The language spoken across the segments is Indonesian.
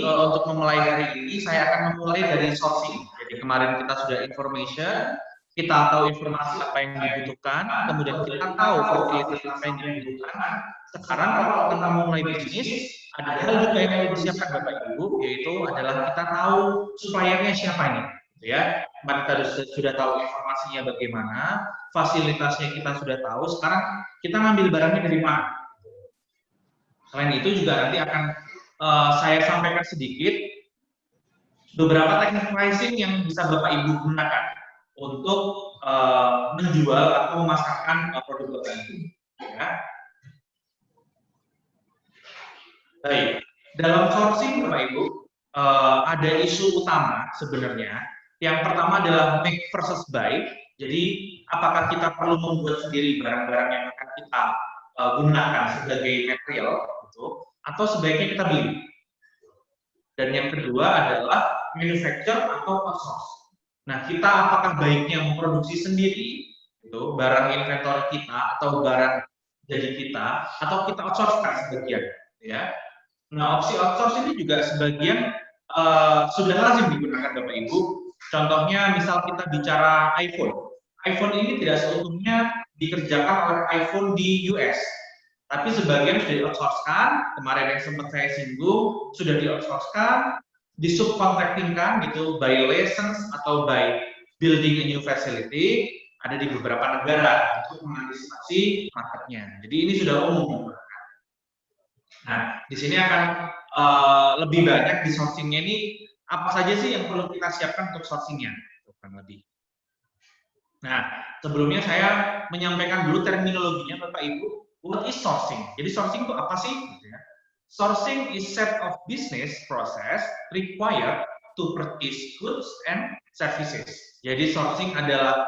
untuk memulai hari ini saya akan memulai dari sourcing. Jadi kemarin kita sudah information, kita tahu informasi apa yang dibutuhkan, kemudian kita tahu fasilitas apa yang dibutuhkan. Sekarang kalau kita mau mulai bisnis, ada hal juga yang perlu disiapkan Bapak Ibu, yaitu adalah kita tahu suppliernya siapa ini, gitu ya. Kita sudah tahu informasinya bagaimana, fasilitasnya kita sudah tahu. Sekarang kita ngambil barangnya dari mana. Selain itu juga nanti akan saya sampaikan sedikit beberapa teknik pricing yang bisa Bapak Ibu gunakan untuk menjual atau memasarkan produk Bapak Ibu. Ya. Baik, dalam sourcing Bapak Ibu ada isu utama sebenarnya. Yang pertama adalah make versus buy. Jadi apakah kita perlu membuat sendiri barang-barang yang akan kita gunakan sebagai material, gitu, atau sebaiknya kita beli. Dan yang kedua adalah manufacture atau outsource. Nah, kita apakah baiknya memproduksi sendiri, gitu, barang inventory kita atau barang jadi kita, atau kita outsource-kan sebagian, ya. Nah, opsi outsource ini juga sebagian sudah lazim digunakan Bapak Ibu. Contohnya, misal kita bicara iPhone. iPhone ini tidak seutuhnya dikerjakan oleh iPhone di US, tapi sebagian sudah di-outsource-kan. Kemarin yang sempat saya singgung, sudah di-outsource-kan, di-subcontracting-kan gitu, by license atau by building a new facility, ada di beberapa negara untuk mengantisipasi marketnya. Jadi ini sudah umum. Nah, di sini akan lebih banyak di sourcing-nya ini, apa saja sih yang perlu kita siapkan untuk sourcing-nya, kurang lebih. Nah, sebelumnya saya menyampaikan dulu terminologinya Bapak Ibu. What is sourcing? Jadi sourcing itu apa sih? Sourcing is set of business process required to purchase goods and services. Jadi sourcing adalah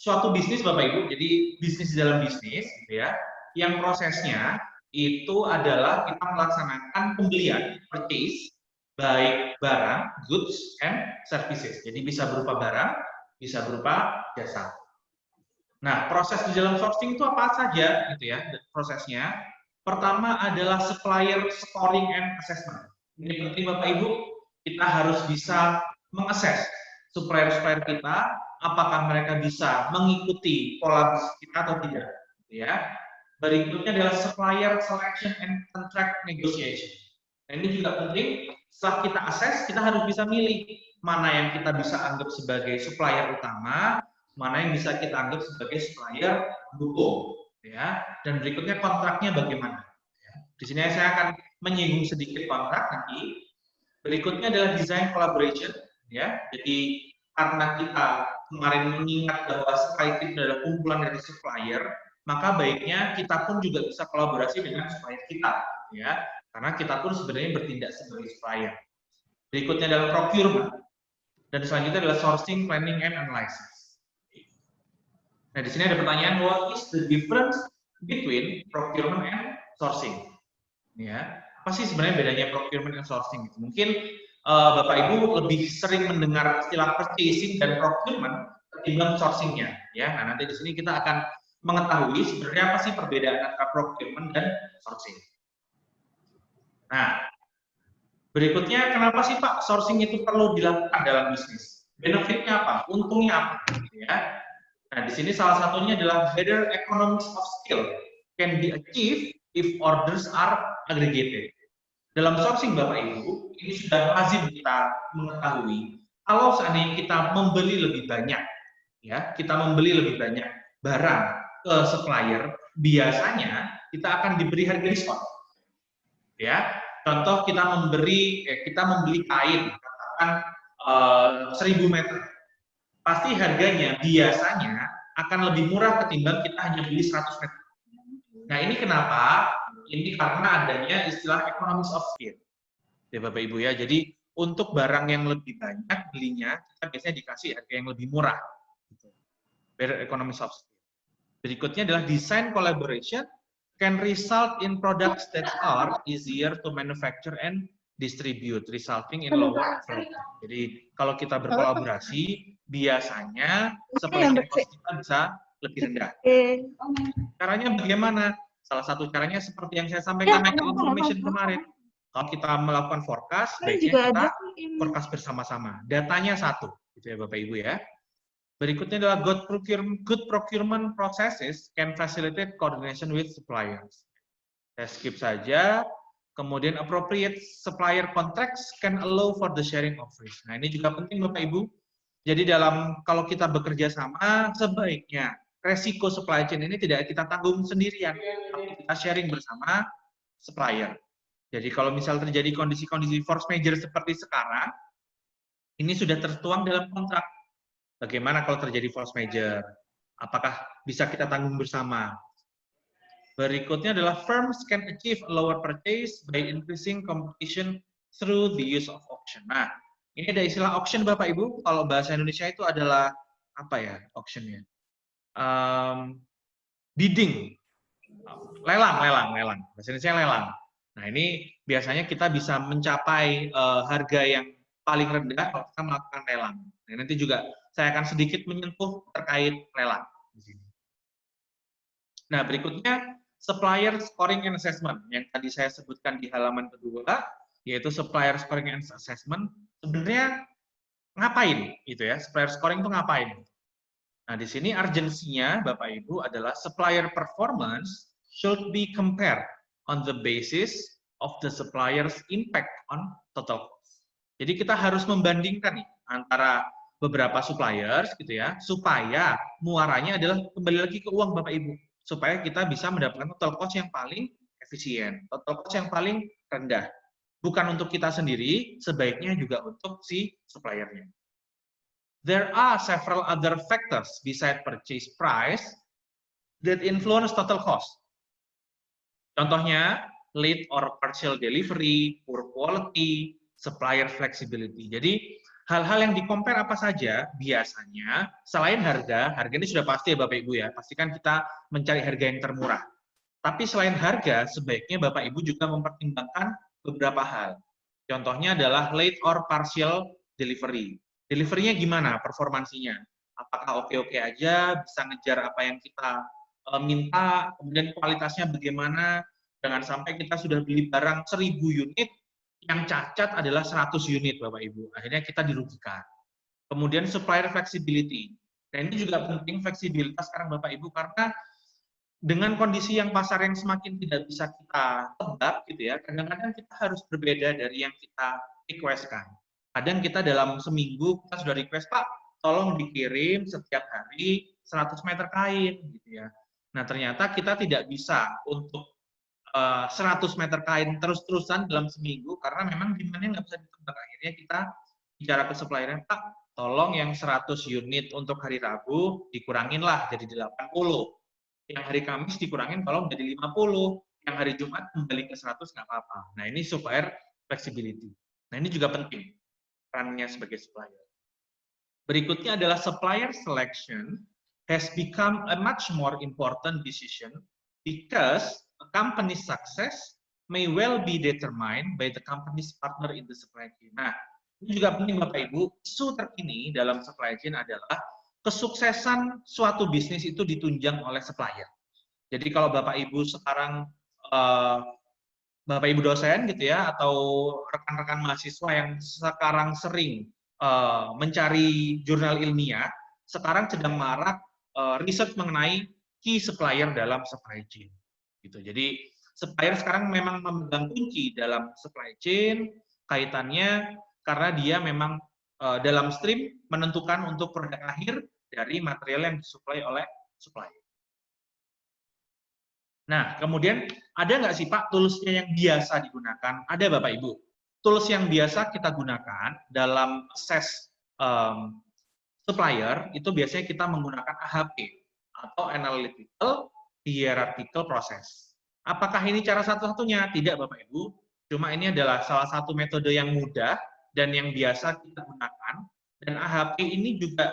suatu bisnis Bapak Ibu. Jadi bisnis dalam bisnis, gitu ya. Yang prosesnya itu adalah kita melaksanakan pembelian, purchase, baik barang, goods and services. Jadi bisa berupa barang, bisa berupa jasa. Nah, proses di dalam sourcing itu apa saja gitu ya prosesnya. Pertama adalah supplier scoring and assessment. Ini penting Bapak Ibu, kita harus bisa mengakses supplier-supplier kita, apakah mereka bisa mengikuti pola bisnis kita atau tidak. Gitu ya. Berikutnya adalah supplier selection and contract negotiation. Nah, ini juga penting, setelah kita akses, kita harus bisa milih mana yang kita bisa anggap sebagai supplier utama, mana yang bisa kita anggap sebagai supplier pendukung, ya. Dan berikutnya kontraknya bagaimana. Ya. Di sini saya akan menyinggung sedikit kontrak nanti. Berikutnya adalah design collaboration, ya. Jadi karena kita kemarin mengingat bahwa supply chain adalah kumpulan dari supplier, maka baiknya kita pun juga bisa kolaborasi dengan supplier kita, ya. Karena kita pun sebenarnya bertindak sebagai supplier. Berikutnya adalah procurement. Dan selanjutnya adalah sourcing, planning, and analysis. Nah, di sini ada pertanyaan, what is the difference between procurement and sourcing? Ya, apa sih sebenarnya bedanya procurement dan sourcing? Mungkin Bapak Ibu lebih sering mendengar istilah purchasing dan procurement ketimbang sourcingnya. Ya, nah nanti di sini kita akan mengetahui sebenarnya apa sih perbedaan antara procurement dan sourcing. Nah, berikutnya, kenapa sih Pak sourcing itu perlu dilakukan dalam bisnis? Benefitnya apa? Untungnya apa? Ya. Nah, di sini salah satunya adalah better economies of scale can be achieved if orders are aggregated. Dalam sourcing Bapak Ibu, ini sudah lazim kita mengetahui kalau seandainya kita membeli lebih banyak, ya, kita membeli lebih banyak barang ke supplier, biasanya kita akan diberi harga diskon. Ya. Contoh kita membeli kain, katakan 1000 meter, pasti harganya biasanya akan lebih murah ketimbang kita hanya beli 100 meter. Nah ini kenapa? Ini karena adanya istilah economies of scale, ya Bapak Ibu ya. Jadi untuk barang yang lebih banyak belinya, kita biasanya dikasih harga yang lebih murah. Better economies of scale. Berikutnya adalah design collaboration can result in products that are easier to manufacture and distribute, resulting in lower profit. Jadi kalau kita berkolaborasi, biasanya supply cost kita bisa lebih rendah. Caranya bagaimana? Salah satu caranya seperti yang saya sampaikan information kemarin. Kalau kita melakukan forecast, Kan baiknya juga kita ada ini. forecast bersama-sama. Datanya satu, gitu ya Bapak Ibu ya. Berikutnya adalah good procurement processes can facilitate coordination with suppliers. Saya skip saja. Kemudian appropriate supplier contracts can allow for the sharing of risk. Nah, ini juga penting Bapak Ibu. Jadi kalau kita bekerja sama, sebaiknya resiko supply chain ini tidak kita tanggung sendirian, tapi kita sharing bersama supplier. Jadi kalau misal terjadi kondisi-kondisi force majeure seperti sekarang, ini sudah tertuang dalam kontrak. Bagaimana kalau terjadi force majeure? Apakah bisa kita tanggung bersama? Berikutnya adalah firms can achieve a lower purchase by increasing competition through the use of auction. Nah, ini ada istilah auction Bapak Ibu. Kalau bahasa Indonesia itu adalah apa ya auctionnya? Bidding, lelang. Bahasa Indonesia lelang. Nah, ini biasanya kita bisa mencapai harga yang paling rendah kalau kita melakukan lelang. Nah, nanti juga saya akan sedikit menyentuh terkait lelang di sini. Nah, berikutnya supplier scoring and assessment yang tadi saya sebutkan di halaman kedua, yaitu supplier scoring and assessment. Sebenarnya ngapain gitu ya? Supplier scoring itu ngapain? Nah, di sini urgensinya Bapak Ibu adalah supplier performance should be compared on the basis of the supplier's impact on total cost. Jadi kita harus membandingkan nih antara beberapa suppliers gitu ya, supaya muaranya adalah kembali lagi ke uang Bapak Ibu, supaya kita bisa mendapatkan total cost yang paling efisien, total cost yang paling rendah. Bukan untuk kita sendiri, sebaiknya juga untuk si suppliernya. There are several other factors besides purchase price that influence total cost. Contohnya, late or partial delivery, poor quality, supplier flexibility. Jadi, hal-hal yang di-compare apa saja biasanya, selain harga ini sudah pasti ya Bapak Ibu ya, pastikan kita mencari harga yang termurah. Tapi selain harga, sebaiknya Bapak Ibu juga mempertimbangkan beberapa hal. Contohnya adalah late or partial delivery. Delivery-nya gimana performansinya? Apakah oke-oke aja, bisa ngejar apa yang kita minta, kemudian kualitasnya bagaimana, jangan sampai kita sudah beli barang 1000 unit, yang cacat adalah 100 unit, Bapak Ibu. Akhirnya kita dirugikan. Kemudian supplier flexibility. Nah, ini juga penting fleksibilitas sekarang Bapak Ibu, karena dengan kondisi yang pasar yang semakin tidak bisa kita tebak gitu ya, kadang-kadang kita harus berbeda dari yang kita request-kan. Kadang kita dalam seminggu kita sudah request, Pak, tolong dikirim setiap hari 100 meter kain gitu ya. Nah, ternyata kita tidak bisa untuk 100 meter kain terus-terusan dalam seminggu karena memang demand-nya nggak bisa ditebak. Akhirnya kita bicara ke supplier-nya, Pak, tolong yang 100 unit untuk hari Rabu dikurangin lah jadi 80. Yang hari Kamis dikurangin kalau menjadi 50. Yang hari Jumat kembali ke 100 nggak apa-apa. Nah, ini supplier flexibility. Nah, ini juga penting perannya sebagai supplier. Berikutnya adalah supplier selection has become a much more important decision because a company's success may well be determined by the company's partner in the supply chain. Nah, ini juga penting Bapak Ibu, isu terkini dalam supply chain adalah kesuksesan suatu bisnis itu ditunjang oleh supplier. Jadi kalau Bapak Ibu sekarang Bapak Ibu dosen gitu ya, atau rekan-rekan mahasiswa yang sekarang sering mencari jurnal ilmiah, sekarang sedang marak riset mengenai key supplier dalam supply chain. Gitu. Jadi supplier sekarang memang memegang kunci dalam supply chain, kaitannya karena dia memang dalam stream menentukan untuk produk akhir dari material yang disuplai oleh supplier. Nah, kemudian ada nggak sih Pak tools-nya yang biasa digunakan? Ada Bapak Ibu. Tools yang biasa kita gunakan dalam assess supplier itu biasanya kita menggunakan AHP atau Analytical Hierarchical Process. Apakah ini cara satu-satunya? Tidak Bapak Ibu. Cuma ini adalah salah satu metode yang mudah dan yang biasa kita gunakan. Dan AHP ini juga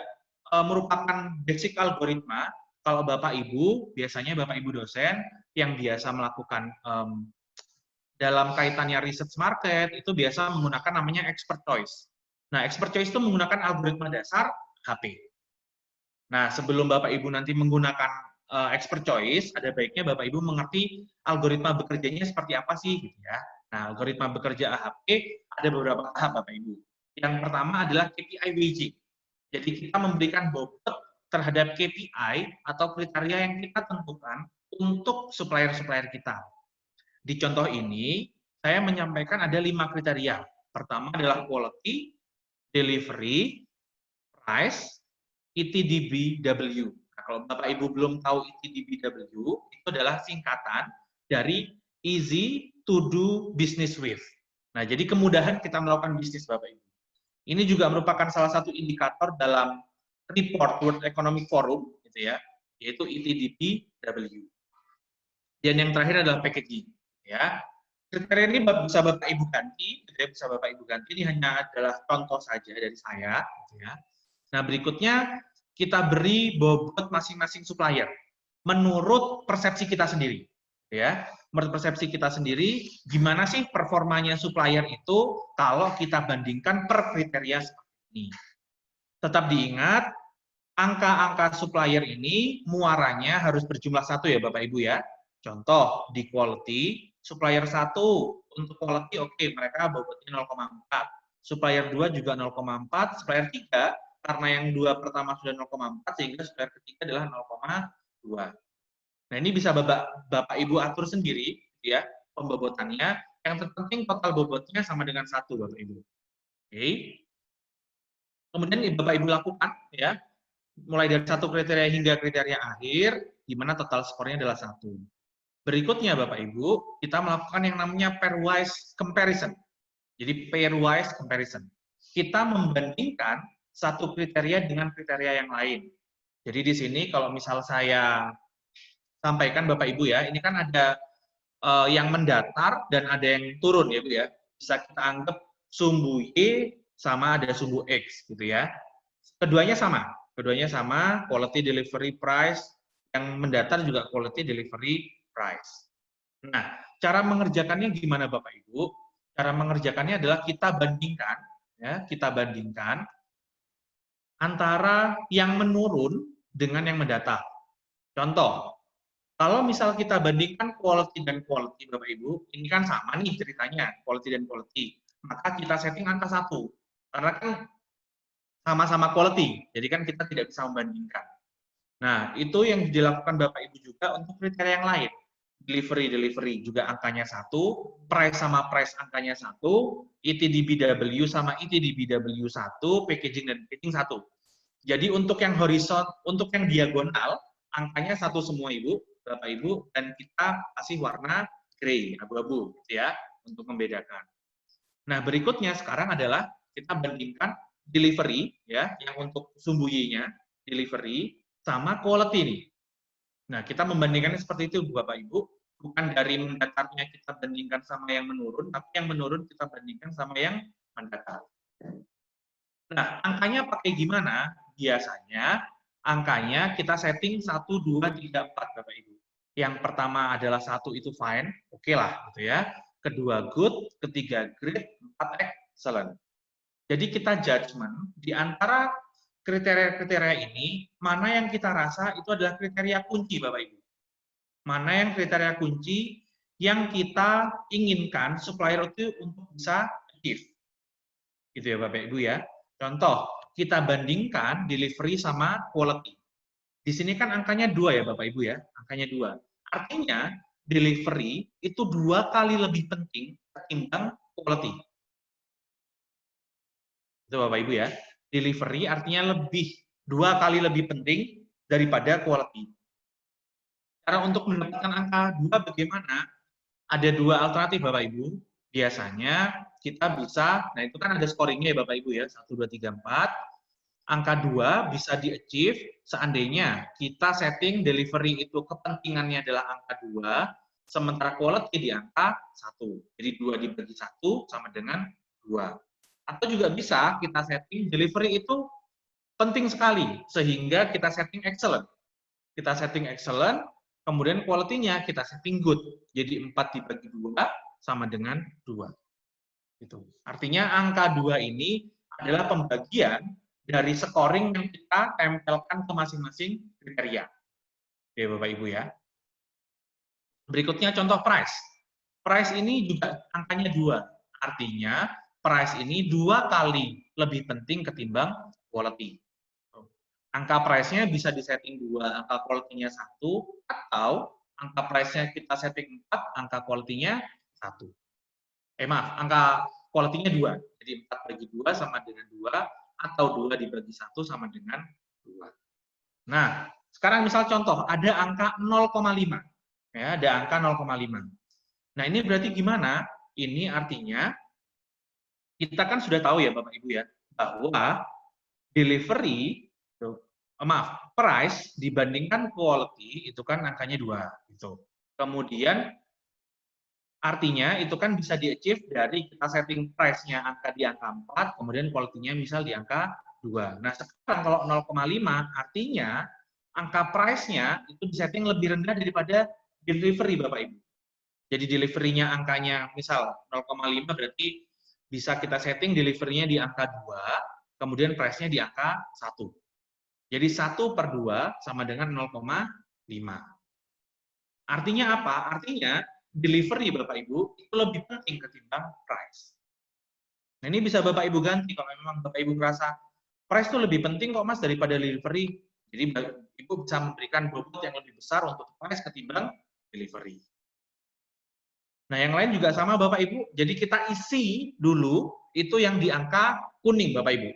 merupakan basic algoritma. Kalau Bapak Ibu, biasanya Bapak Ibu dosen yang biasa melakukan dalam kaitannya research market, itu biasa menggunakan namanya expert choice. Nah, expert choice itu menggunakan algoritma dasar HP. Nah, sebelum Bapak Ibu nanti menggunakan expert choice, ada baiknya Bapak Ibu mengerti algoritma bekerjanya seperti apa sih, gitu ya. Nah, algoritma bekerja AHP ada beberapa tahap, Bapak Ibu. Yang pertama adalah KPI weighting. Jadi kita memberikan bobot terhadap KPI atau kriteria yang kita tentukan untuk supplier-supplier kita. Di contoh ini, saya menyampaikan ada 5 kriteria. Pertama adalah quality, delivery, price, ETDBW. Nah, kalau Bapak Ibu belum tahu ETDBW, itu adalah singkatan dari easy to do business with. Nah, jadi kemudahan kita melakukan bisnis, Bapak Ibu. Ini juga merupakan salah satu indikator dalam report World Economic Forum, gitu ya, yaitu ETDBW. Dan yang terakhir adalah packaging, ya. Kriteria ini bisa Bapak Ibu ganti, bisa Bapak Ibu ganti. Ini hanya adalah contoh saja dari saya, gitu ya. Nah, berikutnya kita beri bobot masing-masing supplier menurut persepsi kita sendiri, ya. Menurut persepsi kita sendiri, gimana sih performanya supplier itu kalau kita bandingkan per kriteria seperti ini. Tetap diingat, angka-angka supplier ini muaranya harus berjumlah 1 ya Bapak Ibu ya. Contoh di quality, supplier 1 untuk quality oke, mereka bobotnya 0,4. Supplier 2 juga 0,4, supplier 3 karena yang 2 pertama sudah 0,4 sehingga supplier ketiga adalah 0,2. Nah, ini bisa Bapak Ibu atur sendiri ya pembobotannya. Yang terpenting total bobotnya sama dengan 1 Bapak Ibu. Oke. Kemudian Bapak Ibu lakukan ya, mulai dari 1 kriteria hingga kriteria akhir, di mana total skornya adalah 1. Berikutnya Bapak Ibu, kita melakukan yang namanya pairwise comparison. Jadi pairwise comparison. Kita membandingkan satu kriteria dengan kriteria yang lain. Jadi di sini kalau misal saya sampaikan Bapak Ibu ya, ini kan ada yang mendatar dan ada yang turun ya Bu ya. Bisa kita anggap sumbu Y sama ada sumbu X gitu ya. Keduanya sama, quality delivery price, yang mendatar juga quality delivery price. Nah, cara mengerjakannya gimana Bapak Ibu? Cara mengerjakannya adalah kita bandingkan antara yang menurun dengan yang mendatar. Contoh, kalau misal kita bandingkan quality dan quality, Bapak Ibu, ini kan sama nih ceritanya, quality dan quality. Maka kita setting angka 1. Karena kan sama-sama quality, jadi kan kita tidak bisa membandingkan. Nah, itu yang dilakukan Bapak Ibu juga untuk kriteria yang lain. Delivery juga angkanya 1, price sama price angkanya 1, ETDBW sama ETDBW 1, packaging dan packaging 1. Jadi untuk yang horizon, untuk yang diagonal, angkanya 1 semua Ibu, Bapak Ibu, dan kita kasih warna grey, abu-abu, gitu ya, untuk membedakan. Nah, berikutnya sekarang adalah kita bandingkan delivery, ya, yang untuk sumbu Y-nya, delivery, sama quality nih. Nah, kita membandingkannya seperti itu, Bapak Ibu. Bukan dari mendatarnya kita bandingkan sama yang menurun, tapi yang menurun kita bandingkan sama yang mendatar. Nah, angkanya pakai gimana? Biasanya angkanya kita setting 1, 2, 3, 4, Bapak Ibu. Yang pertama adalah 1 itu fine, oke lah gitu ya. Kedua good, ketiga great, 4 excellent. Jadi kita judgement di antara kriteria-kriteria ini, mana yang kita rasa itu adalah kriteria kunci Bapak Ibu. Mana yang kriteria kunci yang kita inginkan supplier itu untuk bisa achieve. Gitu ya Bapak Ibu ya. Contoh, kita bandingkan delivery sama quality. Di sini kan angkanya 2 ya Bapak Ibu ya, angkanya 2. Artinya delivery itu 2 kali lebih penting ketimbang quality. Itu Bapak Ibu ya. Delivery artinya 2 kali lebih penting daripada quality. Cara untuk mendapatkan angka 2 bagaimana? Ada 2 alternatif Bapak Ibu. Biasanya kita bisa, nah itu kan ada scoringnya ya Bapak Ibu ya, 1, 2, 3, 4. Angka 2 bisa di-achieve seandainya kita setting delivery itu kepentingannya adalah angka 2, sementara quality di angka 1. Jadi 2 dibagi 1 sama dengan 2. Atau juga bisa kita setting delivery itu penting sekali, sehingga kita setting excellent. Kita setting excellent, kemudian quality-nya kita setting good. Jadi 4 dibagi 2 sama dengan 2. Gitu. Artinya angka 2 ini adalah pembagian dari scoring yang kita tempelkan ke masing-masing kriteria. Oke, Bapak Ibu ya. Berikutnya contoh price. price ini juga angkanya 2. Artinya price ini 2 kali lebih penting ketimbang quality. Angka price-nya bisa disetting 2, angka quality-nya 1, atau angka price-nya kita setting 4, angka quality-nya 1. Maaf, angka quality-nya 2. Jadi 4 bagi 2 sama dengan 2, atau 2 dibagi 1 sama dengan 2. Nah, sekarang misal contoh, ada angka 0,5. Ya, ada angka 0,5. Nah, ini berarti gimana? Ini artinya, kita kan sudah tahu ya Bapak Ibu ya, bahwa delivery, price dibandingkan quality, itu kan angkanya 2. Gitu. Kemudian, artinya itu kan bisa di-achieve dari kita setting price-nya di angka 4, kemudian quality-nya misal di angka 2. Nah, sekarang kalau 0,5 artinya angka price-nya itu disetting lebih rendah daripada delivery Bapak Ibu. Jadi delivery-nya angkanya misal 0,5 berarti bisa kita setting delivery-nya di angka 2, kemudian price-nya di angka 1. Jadi 1/2 sama dengan 0,5. Artinya apa? Artinya delivery Bapak Ibu itu lebih penting ketimbang price. Nah, ini bisa Bapak Ibu ganti kalau memang Bapak Ibu merasa price itu lebih penting kok Mas daripada delivery. Jadi Ibu bisa memberikan bobot yang lebih besar untuk price ketimbang delivery. Nah, yang lain juga sama Bapak Ibu. Jadi kita isi dulu itu yang di angka kuning Bapak Ibu.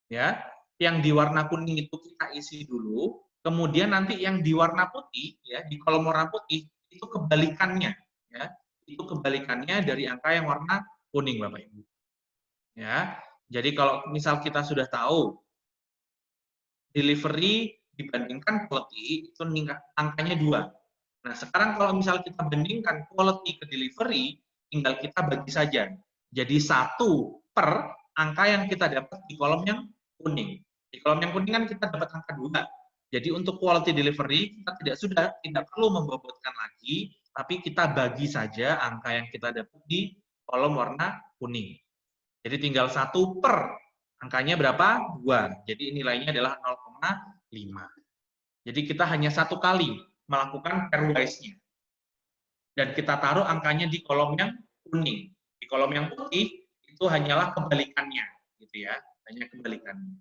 Ya. Yang di warna kuning itu kita isi dulu, kemudian nanti yang di warna putih ya, di kolom warna putih itu kebalikannya ya. Itu kebalikannya dari angka yang warna kuning Bapak Ibu. Ya. Jadi kalau misal kita sudah tahu delivery dibandingkan quality itu angkanya 2. Nah, sekarang kalau misal kita bandingkan quality ke delivery, tinggal kita bagi saja. Jadi 1 per angka yang kita dapat di kolom yang kuning. Di kolom yang kuning kan kita dapat angka 2. Jadi untuk quality delivery, kita tidak perlu membobotkan lagi, tapi kita bagi saja angka yang kita dapat di kolom warna kuning. Jadi tinggal 1 per angkanya berapa? 2. Jadi nilainya adalah 0,5. Jadi kita hanya 1 kali melakukan pairwise-nya. Dan kita taruh angkanya di kolom yang kuning. Di kolom yang putih itu hanyalah kebalikannya, gitu ya, hanya kebalikannya.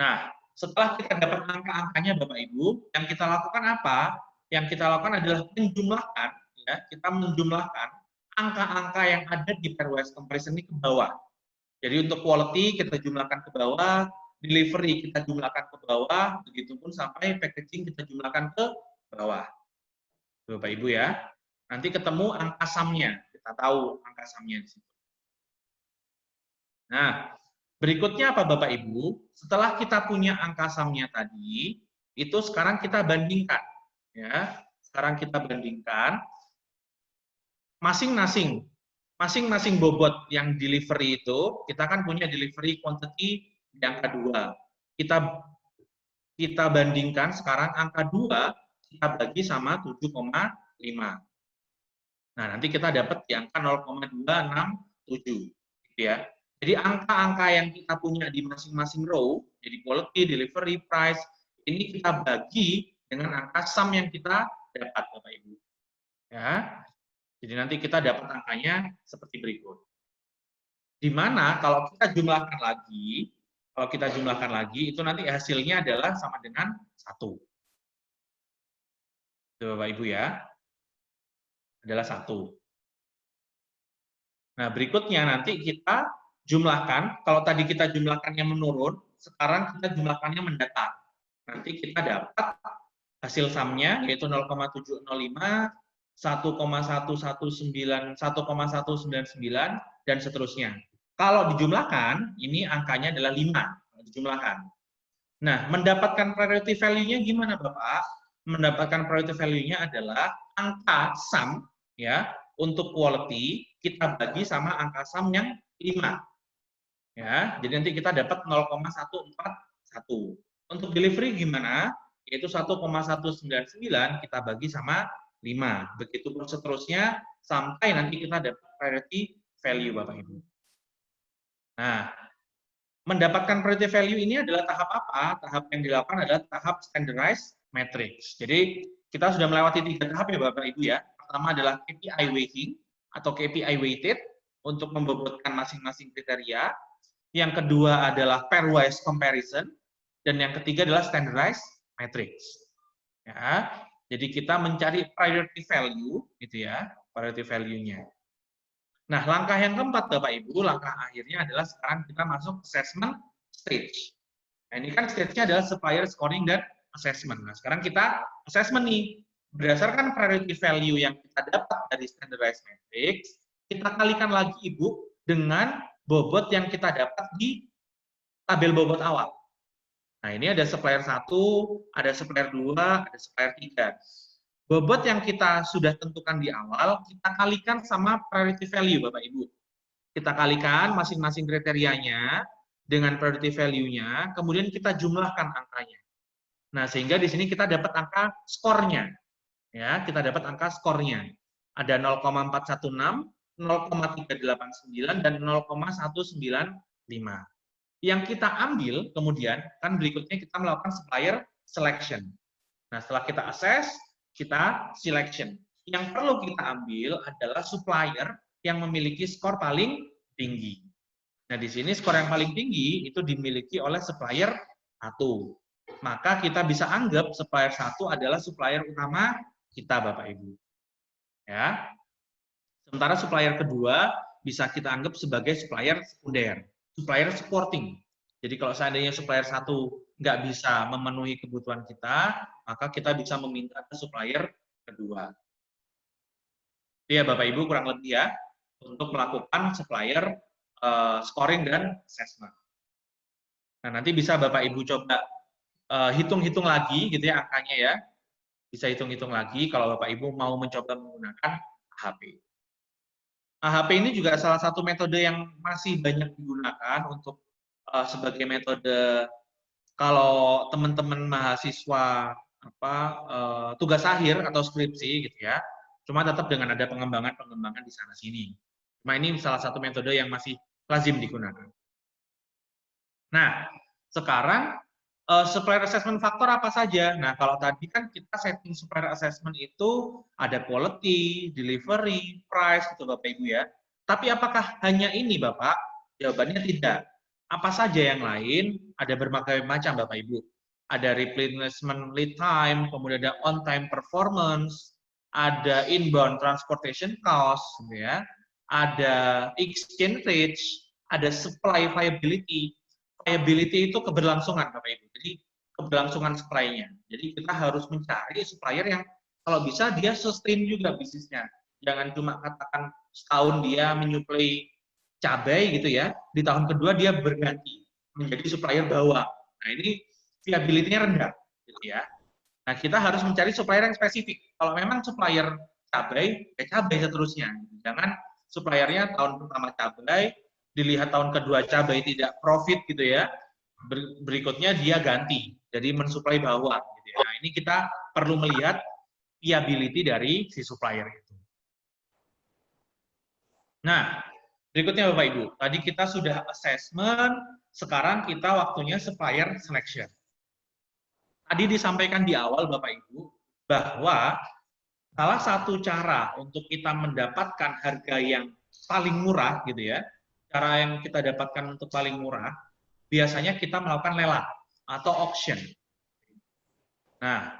Nah, setelah kita dapat angka-angkanya Bapak Ibu, yang kita lakukan apa? Yang kita lakukan adalah menjumlahkan, ya, kita menjumlahkan angka-angka yang ada di pairwise comparison ini ke bawah. Jadi untuk quality kita jumlahkan ke bawah, delivery kita jumlahkan ke bawah, begitupun sampai packaging kita jumlahkan ke bawah. Bapak Ibu ya. Nanti ketemu angka sumnya, kita tahu angka sumnya di situ. Nah, berikutnya apa Bapak Ibu? Setelah kita punya angka sumnya tadi, itu sekarang kita bandingkan, ya. Sekarang kita bandingkan masing-masing bobot yang delivery itu, kita kan punya delivery quantity di angka 2. Kita bandingkan sekarang angka 2 kita bagi sama 7,5. Nah, nanti kita dapat di angka 0,267 gitu ya. Jadi angka-angka yang kita punya di masing-masing row, jadi quality, delivery, price, ini kita bagi dengan angka sum yang kita dapat Bapak Ibu. Ya. Jadi nanti kita dapat angkanya seperti berikut. Di mana kalau kita jumlahkan lagi, itu nanti hasilnya adalah sama dengan 1. Itu Bapak Ibu ya. Adalah 1. Nah, berikutnya nanti kita jumlahkan, kalau tadi kita jumlahkannya menurun, sekarang kita jumlahkannya mendatar. Nanti kita dapat hasil sumnya yaitu 0,705, 1,199, dan seterusnya. Kalau dijumlahkan, ini angkanya adalah 5, dijumlahkan. Nah, mendapatkan priority value-nya gimana, Bapak? Mendapatkan priority value-nya adalah angka sum ya, untuk quality kita bagi sama angka sum yang 5. Ya, jadi nanti kita dapat 0,141. Untuk delivery gimana? Yaitu 1,199 kita bagi sama 5. Begitupun seterusnya sampai nanti kita dapat priority value Bapak Ibu. Nah, mendapatkan priority value ini adalah tahap apa? Tahap yang dilakukan adalah tahap standardized matrix. Jadi kita sudah melewati 3 tahap ya Bapak Ibu ya. pertama adalah KPI weighting atau KPI weighted untuk membobotkan masing-masing kriteria. Yang kedua adalah pairwise comparison, dan yang ketiga adalah standardized matrix. Ya, jadi kita mencari priority value, gitu ya, priority value-nya. Nah, langkah yang keempat, Bapak Ibu, langkah akhirnya adalah sekarang kita masuk assessment stage. Nah, ini kan stage-nya adalah supplier scoring dan assessment. Nah, sekarang kita assessment nih. Berdasarkan priority value yang kita dapat dari standardized matrix, kita kalikan lagi, Ibu, dengan bobot yang kita dapat di tabel bobot awal. Nah, ini ada supplier 1, ada supplier 2, ada supplier 3. Bobot yang kita sudah tentukan di awal, kita kalikan sama priority value, Bapak Ibu. Kita kalikan masing-masing kriterianya dengan priority value-nya, kemudian kita jumlahkan angkanya. Nah, sehingga di sini kita dapat angka skornya. Ya, kita dapat angka skornya. Ada 0,416, 0,389, dan 0,195. Yang kita ambil kemudian, kan berikutnya kita melakukan supplier selection. Nah, setelah kita assess, kita selection. Yang perlu kita ambil adalah supplier yang memiliki skor paling tinggi. Nah, di sini skor yang paling tinggi itu dimiliki oleh supplier 1. Maka kita bisa anggap supplier 1 adalah supplier utama kita, Bapak Ibu. Ya. Sementara supplier kedua bisa kita anggap sebagai supplier sekunder, supplier supporting. Jadi kalau seandainya supplier 1 nggak bisa memenuhi kebutuhan kita, maka kita bisa meminta ke supplier kedua. Ya, Bapak Ibu, kurang lebih ya, untuk melakukan supplier scoring dan assessment. Nah, nanti bisa Bapak Ibu coba hitung-hitung lagi gitu ya angkanya ya. Bisa hitung-hitung lagi kalau Bapak Ibu mau mencoba menggunakan AHP. AHP ini juga salah satu metode yang masih banyak digunakan untuk sebagai metode kalau teman-teman mahasiswa tugas akhir atau skripsi gitu ya. Cuma tetap dengan ada pengembangan di sana sini. Cuma ini salah satu metode yang masih lazim digunakan. Nah, sekarang supplier assessment faktor apa saja? Nah, kalau tadi kan kita setting supplier assessment itu ada quality, delivery, price, gitu Bapak Ibu ya. Tapi apakah hanya ini Bapak? Jawabannya tidak. Apa saja yang lain? Ada berbagai macam Bapak Ibu. Ada replenishment lead time, kemudian ada on-time performance, ada inbound transportation cost, gitu ya. Ada exchange rate, ada supply viability. Viability itu keberlangsungan, Bapak Ibu. Jadi keberlangsungan supply-nya. Jadi kita harus mencari supplier yang kalau bisa dia sustain juga bisnisnya. Jangan cuma katakan setahun dia menyuplai cabai gitu ya, di tahun kedua dia berganti menjadi supplier bawah. Nah, ini viability-nya rendah gitu ya. Nah, kita harus mencari supplier yang spesifik. Kalau memang supplier cabai, ya cabai seterusnya. Jangan suppliernya tahun pertama cabai, dilihat tahun kedua cabai tidak profit gitu ya, berikutnya dia ganti, jadi mensuplai bawah. Gitu ya. Nah, ini kita perlu melihat viability dari si supplier itu. Nah, berikutnya Bapak Ibu, tadi kita sudah assessment, sekarang kita waktunya supplier selection. Tadi disampaikan di awal Bapak Ibu, bahwa salah satu cara untuk kita mendapatkan harga yang paling murah gitu ya, cara yang kita dapatkan untuk paling murah, biasanya kita melakukan lelang atau auction. Nah,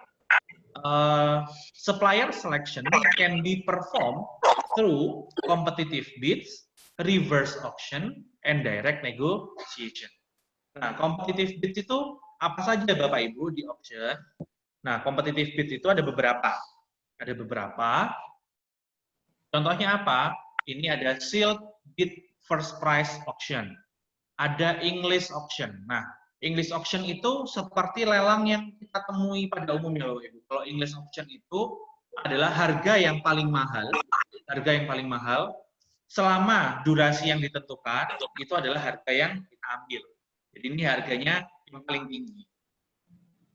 supplier selection can be performed through competitive bids, reverse auction, and direct negotiation. Nah, competitive bids itu apa saja Bapak Ibu di auction? Nah, competitive bid itu ada beberapa. Ada beberapa. Contohnya apa? Ini ada sealed bid first price auction. Ada English auction. Nah, English auction itu seperti lelang yang kita temui pada umumnya, Bapak Ibu. Kalau English auction itu adalah harga yang paling mahal, selama durasi yang ditentukan itu adalah harga yang kita ambil. Jadi ini harganya yang paling tinggi.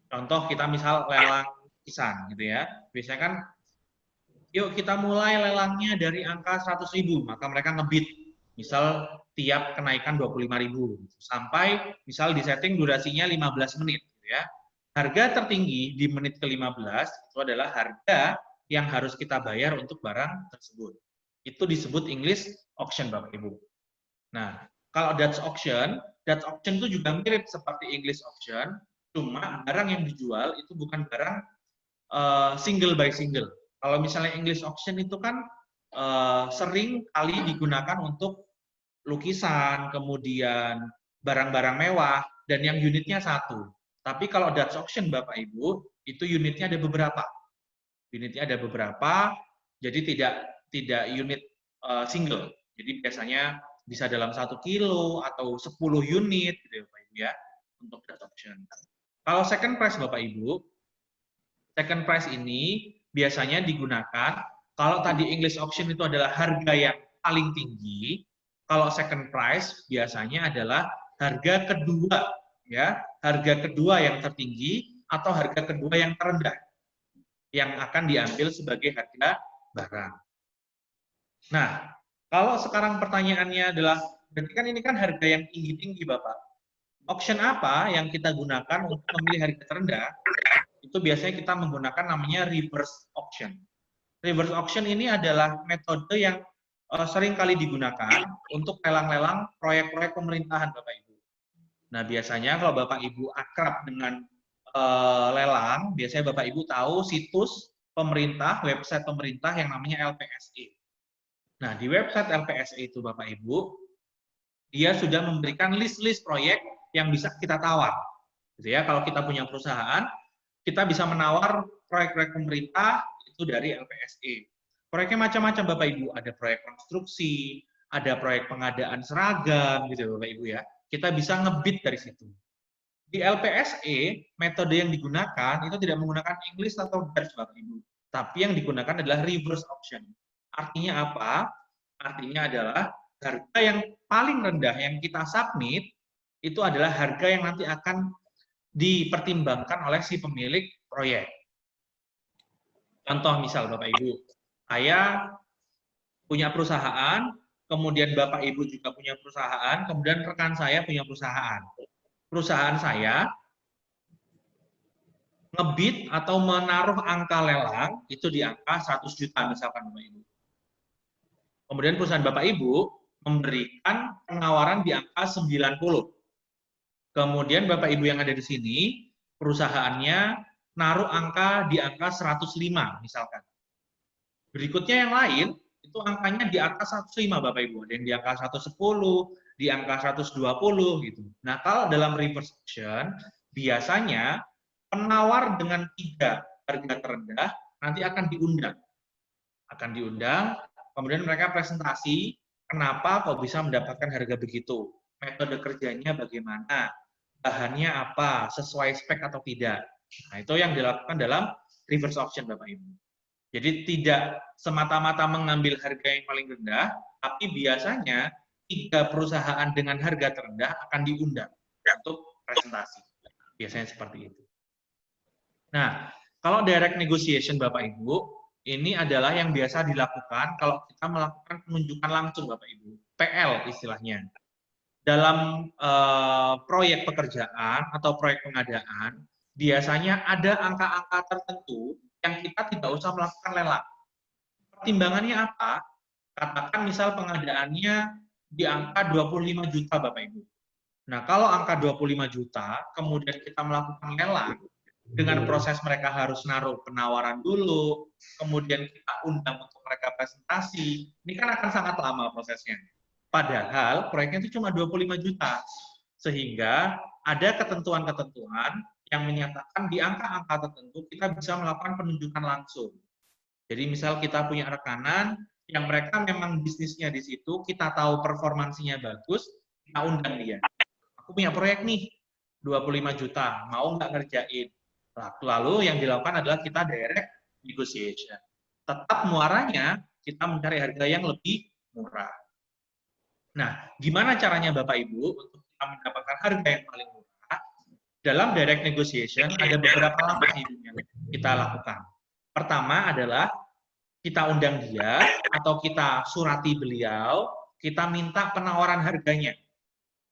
Contoh kita misal lelang pisang gitu ya. Biasanya kan yuk kita mulai lelangnya dari angka 100.000, maka mereka ngebid misal tiap kenaikan 25.000 sampai misal disetting durasinya 15 menit gitu ya. Harga tertinggi di menit ke-15 itu adalah harga yang harus kita bayar untuk barang tersebut. Itu disebut English auction, Bapak Ibu. Nah, kalau Dutch auction itu juga mirip seperti English auction, cuma barang yang dijual itu bukan barang single by single. Kalau misalnya English auction itu kan sering kali digunakan untuk lukisan, kemudian barang-barang mewah, dan yang unitnya satu. Tapi kalau Dutch auction, Bapak Ibu, itu unitnya ada beberapa. Unitnya ada beberapa, jadi tidak unit single. Jadi biasanya bisa dalam 1 kilo atau 10 unit, gitu ya, Bapak Ibu ya, untuk Dutch auction. Kalau second price, Bapak Ibu, second price ini biasanya digunakan kalau tadi English auction itu adalah harga yang paling tinggi, kalau second price biasanya adalah harga kedua, ya, harga kedua yang tertinggi atau harga kedua yang terendah yang akan diambil sebagai harga barang. Nah, kalau sekarang pertanyaannya adalah, berarti kan ini kan harga yang tinggi-tinggi, Bapak. Auction apa yang kita gunakan untuk memilih harga terendah? Itu biasanya kita menggunakan namanya reverse auction. Reverse auction ini adalah metode yang sering kali digunakan untuk lelang-lelang proyek-proyek pemerintahan, Bapak Ibu. Nah, biasanya kalau Bapak Ibu akrab dengan lelang, biasanya Bapak Ibu tahu situs pemerintah, website pemerintah yang namanya LPSE. Nah, di website LPSE itu Bapak Ibu, dia sudah memberikan list-list proyek yang bisa kita tawar. Gitu ya, kalau kita punya perusahaan, kita bisa menawar proyek-proyek pemerintah itu dari LPSE. Proyeknya macam-macam Bapak Ibu, ada proyek konstruksi, ada proyek pengadaan seragam gitu Bapak Ibu ya. Kita bisa ngebid dari situ. Di LPSE, metode yang digunakan itu tidak menggunakan English atau Dutch Bapak Ibu, tapi yang digunakan adalah reverse auction. Artinya apa? Artinya adalah harga yang paling rendah yang kita submit itu adalah harga yang nanti akan dipertimbangkan oleh si pemilik proyek. Contoh misal Bapak Ibu, saya punya perusahaan, kemudian Bapak Ibu juga punya perusahaan, kemudian rekan saya punya perusahaan. Perusahaan saya ngebid atau menaruh angka lelang itu di angka 100 juta misalkan Bapak Ibu. Kemudian perusahaan Bapak Ibu memberikan penawaran di angka 90. Kemudian Bapak Ibu yang ada di sini, perusahaannya naruh angka di angka 105 misalkan. Berikutnya yang lain, itu angkanya di angka 105 Bapak Ibu. Ada yang di angka 110, di angka 120 gitu. Nah, kalau dalam reverse auction, biasanya penawar dengan 3 harga terendah nanti akan diundang. Kemudian mereka presentasi kenapa kok bisa mendapatkan harga begitu, metode kerjanya bagaimana, bahannya apa, sesuai spek atau tidak. Nah, itu yang dilakukan dalam reverse auction Bapak Ibu. Jadi tidak semata-mata mengambil harga yang paling rendah, tapi biasanya 3 perusahaan dengan harga terendah akan diundang untuk presentasi. Biasanya seperti itu. Nah, kalau direct negotiation Bapak Ibu, ini adalah yang biasa dilakukan kalau kita melakukan penunjukan langsung Bapak Ibu, PL istilahnya. Dalam proyek pekerjaan atau proyek pengadaan, biasanya ada angka-angka tertentu yang kita tidak usah melakukan lelang. Pertimbangannya apa? Katakan misal pengadaannya di angka 25 juta Bapak Ibu. Nah, kalau angka 25 juta, kemudian kita melakukan lelang, dengan proses mereka harus naruh penawaran dulu, kemudian kita undang untuk mereka presentasi, ini kan akan sangat lama prosesnya. Padahal proyeknya itu cuma 25 juta, sehingga ada ketentuan-ketentuan yang menyatakan di angka-angka tertentu kita bisa melakukan penunjukan langsung. Jadi misal kita punya rekanan yang mereka memang bisnisnya di situ, kita tahu performansinya bagus, kita undang dia. Aku punya proyek nih, 25 juta, mau nggak ngerjain? Lalu yang dilakukan adalah kita direct negotiation. Tetap muaranya kita mencari harga yang lebih murah. Nah, gimana caranya Bapak Ibu untuk kita mendapatkan harga yang paling murah? Dalam direct negotiation ada beberapa langkah yang kita lakukan. Pertama adalah kita undang dia atau kita surati beliau, kita minta penawaran harganya.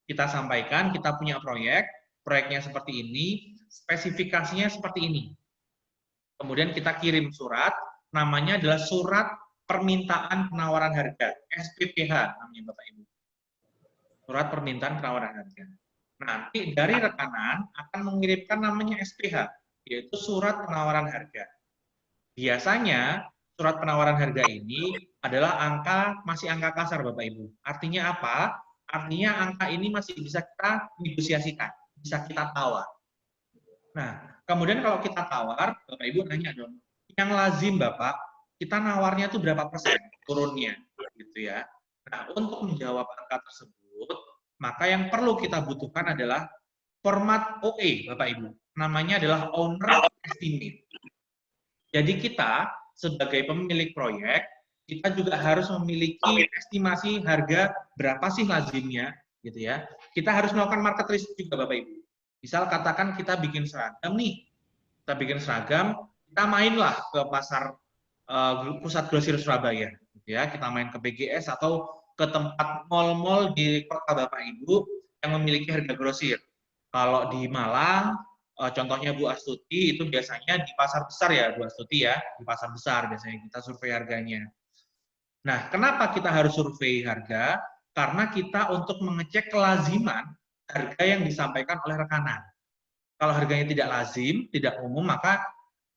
Kita sampaikan kita punya proyeknya seperti ini, spesifikasinya seperti ini. Kemudian kita kirim surat, namanya adalah surat permintaan penawaran harga, SPPH namanya Bapak Ibu. Surat permintaan penawaran harga. Nanti dari rekanan akan mengirimkan namanya SPH, yaitu surat penawaran harga. Biasanya surat penawaran harga ini adalah masih angka kasar Bapak Ibu. Artinya apa? Artinya angka ini masih bisa kita negosiasikan, bisa kita tawar. Nah, kemudian kalau kita tawar, Bapak Ibu nanya dong, yang lazim Bapak, kita nawarnya itu berapa persen turunnya, gitu ya. Nah, untuk menjawab angka tersebut, maka yang perlu kita butuhkan adalah format OE, Bapak Ibu. Namanya adalah Owner Estimate. Jadi kita sebagai pemilik proyek, kita juga harus memiliki estimasi harga berapa sih lazimnya, gitu ya. Kita harus melakukan market research juga, Bapak Ibu. Misal katakan kita bikin seragam nih, kita mainlah ke pasar pusat grosir Surabaya, gitu ya. Kita main ke BGS atau ke tempat mal-mal di kota Bapak Ibu yang memiliki harga grosir. Kalau di Malang, contohnya Bu Astuti, itu biasanya di pasar besar ya, Bu Astuti ya, di pasar besar biasanya kita survei harganya. Nah, kenapa kita harus survei harga? Karena kita untuk mengecek kelaziman harga yang disampaikan oleh rekanan. Kalau harganya tidak lazim, tidak umum, maka